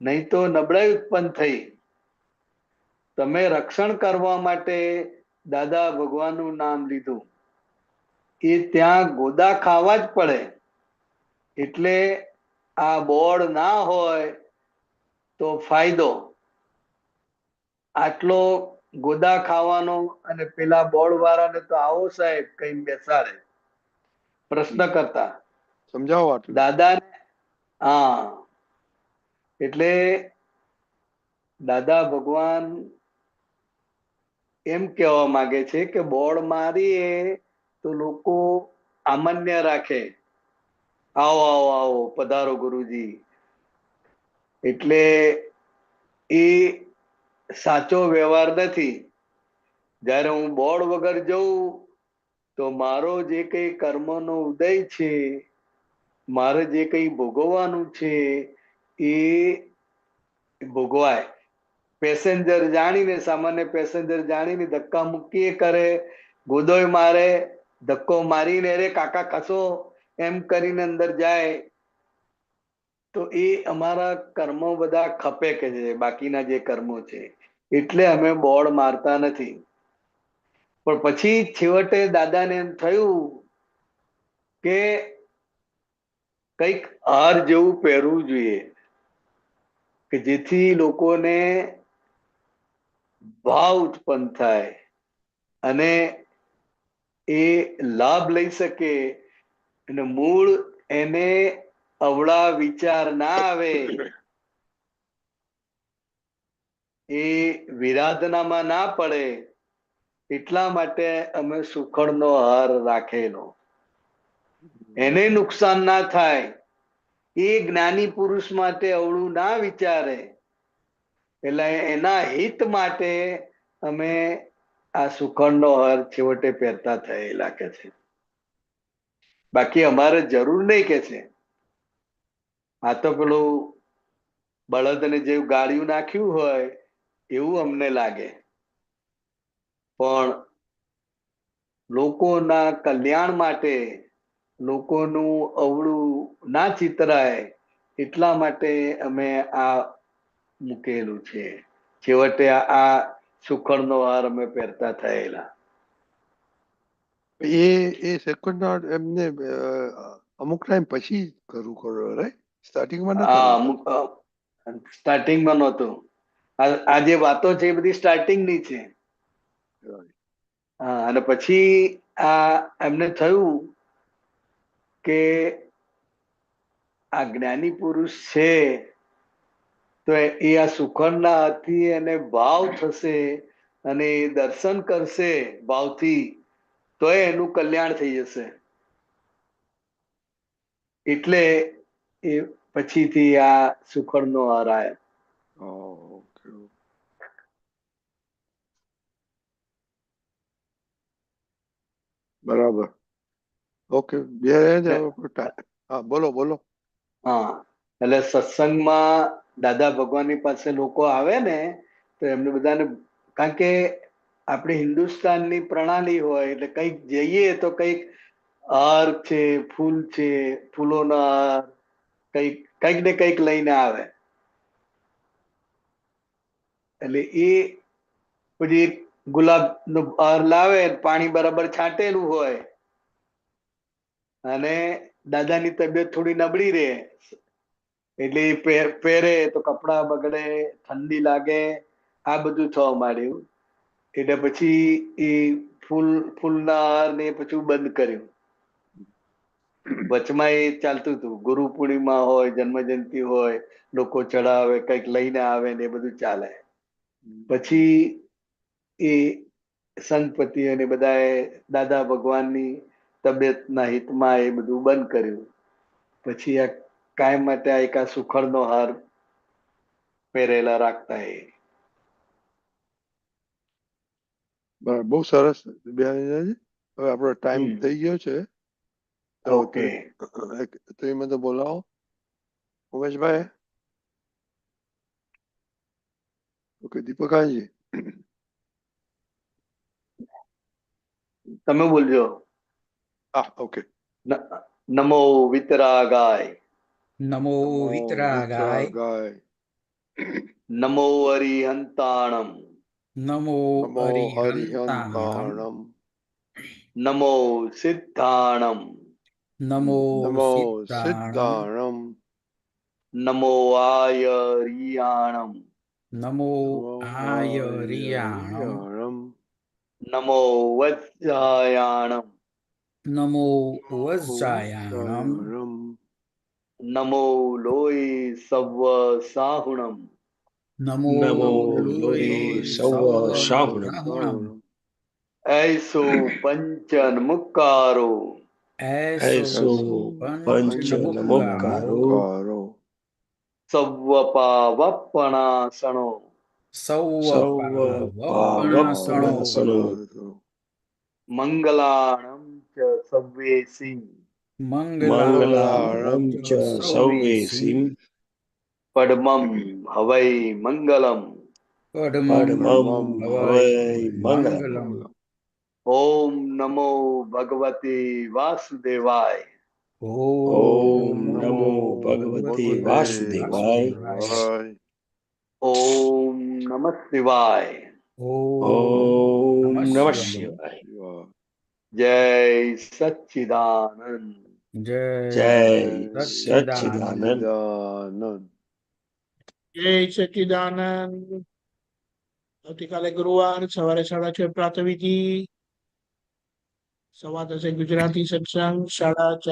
નહીં તો નબળાઈ ઉત્પન્ન થઈ. તમે રક્ષણ કરવા માટે દાદા ભગવાનનું નામ લીધું, એ ત્યાં ગોદા ખાવા જ પડે. એટલે આ બોર્ડ ના હોય તો ફાયદો. આટલો ગોદા ખાવાનો અને પેલા બોર્ડ વાળાને તો આવો સાહેબ કઈ બેસાડે પ્રશ્ન કરતા સમજાવો આટલું. દાદાને. હા, એટલે દાદા ભગવાન એમ કહેવા માંગે છે કે બોર્ડ મારીએ તો લોકો આમન્ય રાખે, આવો આવો આવો પધારો ગુરુજી. એટલે એ સાચો વ્યવહાર નથી. જ્યારે હું બોર્ડ વગર જઉં તો મારો જે કઈ કર્મનો ઉદય છે, મારે જે કઈ ભોગવવાનું છે એ ભોગવાય. પેસેન્જર જાણીને, સામાન્ય પેસેન્જર જાણીને ધક્કા મૂકી કરે, ગોદોય મારે, ધક્કો મારીને અરે કાકા ખસો એમ કરીને અંદર જાય તો એ અમારા કર્મો બધા ખપે કે છે, બાકીના જે કર્મો છે. એટલે અમે બોર્ડ મારતા નથી. પણ પછી છેવટે દાદાને એમ થયું કે કંઈક હાર જેવું પહેરવું જોઈએ કે જેથી લોકોને ભાવ ઉત્પન્ન થાય અને એ લાભ લઈ શકે. અને મૂળ એને અવળા વિચાર ના આવે, એ વિરાધનામાં ના પડે, એટલા માટે અમે સુખડનો હાર રાખેલો. એને નુકસાન ના થાય, એ જ્ઞાની પુરુષ માટે અવળું ના વિચારે, એટલે એના હિત માટે અમે આ સુખડનો હાર છેવટે પહેરતા થયેલા કે છે. બાકી અમારે જરૂર નહીં કે છે. આ તો પેલું બળદને જેવું ગાળ્યું નાખ્યું હોય એવું અમને લાગે. પણ લોકોના કલ્યાણ માટે, લોકોનું અવળું ના ચિતરાય એટલા માટે અમે આ મૂકેલું છે. છેવટે આ સુખડનો હાર અમે પહેરતા થયેલા. એ સેકન્ડ એમને અમુક ટાઈમ પછી કરવું કરો, રાઈટ? સ્ટાર્ટિંગમાં ન હા, કરવું. સ્ટાર્ટિંગમાં નહોતું. આ જે વાતો છે એ બધી સ્ટાર્ટિંગની છે. હા, અને પછી આ એમને થયું કે આ જ્ઞાની પુરુષ છે તો એ આ સુખડના હાથથી એને ભાવ થશે અને એ દર્શન કરશે ભાવથી, તો એનું કલ્યાણ થઈ જશે. એટલે એ પછીથી આ સુખડનો હાર આવ્યો. બરાબર. ઓકે. હા, બોલો બોલો. હા, એટલે સત્સંગમાં દાદા ભગવાનની પાસે લોકો આવે ને તો એમને બધાને, કારણ કે આપણી હિન્દુસ્તાનની પ્રણાલી હોય એટલે કંઈક જઈએ તો કંઈક હાર છે, ફૂલ છે, ફૂલોનો હાર, કંઈક ને કંઈક લઈને આવે. એટલે એ પછી ગુલાબ નો હાર લાવે, પાણી બરાબર છાંટેલું હોય અને દાદાની તબિયત થોડી નબળી રહે એટલે પહેરે તો કપડા બગડે, ઠંડી લાગે, આ બધું થવા માંડ્યું. એટલે પછી એ ફૂલના હાર ને પછી બંધ કર્યું. વચમાં એ ચાલતું હતું, ગુરુ પૂર્ણિમા હોય, જન્મ જયંતિ હોય, લોકો ચડાવે, કંઈક લઈને આવે ને એ બધું ચાલે. પછી એ સંતપતિ અને બધાએ દાદા ભગવાનની તબિયતના હિતમાં એ બધું બંધ કર્યું. પછી આ કાયમ માટે એક આ સુખડનો હાર પહેરેલા રાખતા. બહુ સરસ બિહારીજી. હવે આપણો ટાઈમ થઈ ગયો છે. ઓકે. તમે મને બોલાવો ઉમેશભાઈ. ઓકે, દીપકાજી. તમે બોલજો. ઓકે. નમો વિતરાગાય. નમો વિતરાગાય. વિતરાગાય. નમો અરિહંતાણમ. નમો નમો હરિહંતાણમ. હરિહંતાણમ. નમો સિદ્ધાણમ. નમો નમો સિદ્ધાણમ. સિદ્ધાણમ. નમો આયરિયાણમ. નમો આયરિયાણમ. આયરિયાણમ. નમો વજ્જાયાણમ. નમો વજ્જાયાણમ. વજ્જાયાણમ. નમો લોય સવ સાહુણમ. નમો નમો લોય લોય સવ સવ સાહુણમ. સાહુણમ. ऐसो पंचन मुक्कारो. ऐसो પંચ પંચનમુક્કારો. નમુક્કારો. સવ્વપાવપણાસણો. સૌ સૌવપાવપણાસણો. પાવપણાસણો. મંગલાણમ ચ સવ્વેસી. મંગલાણમ મંગલાણમ ચ સૌવેસીમ. પડમમ હવૈ મંગલમ. પડમમ પડમમ હવૈ હવૈ મંગલમ. મંગલમ. ઓમ નમો ભગવતે વાસુદેવાય. ઓમ નમો ભગવતે વાસુદેવાય. ઓમ નમઃ શિવાય. ઓમ નમઃ શિવાય. શિવાય. જય સચ્ચિદાનંદ. જય જય સચ્ચિદાનંદ. સચ્ચિદાનંદ. જય સચ્ચિદાનંદ. આવતીકાલે ગુરુવાર સવારે 6:30 પ્રાતઃવિધિ, 10:15 ગુજરાતી સત્સંગ, 4:30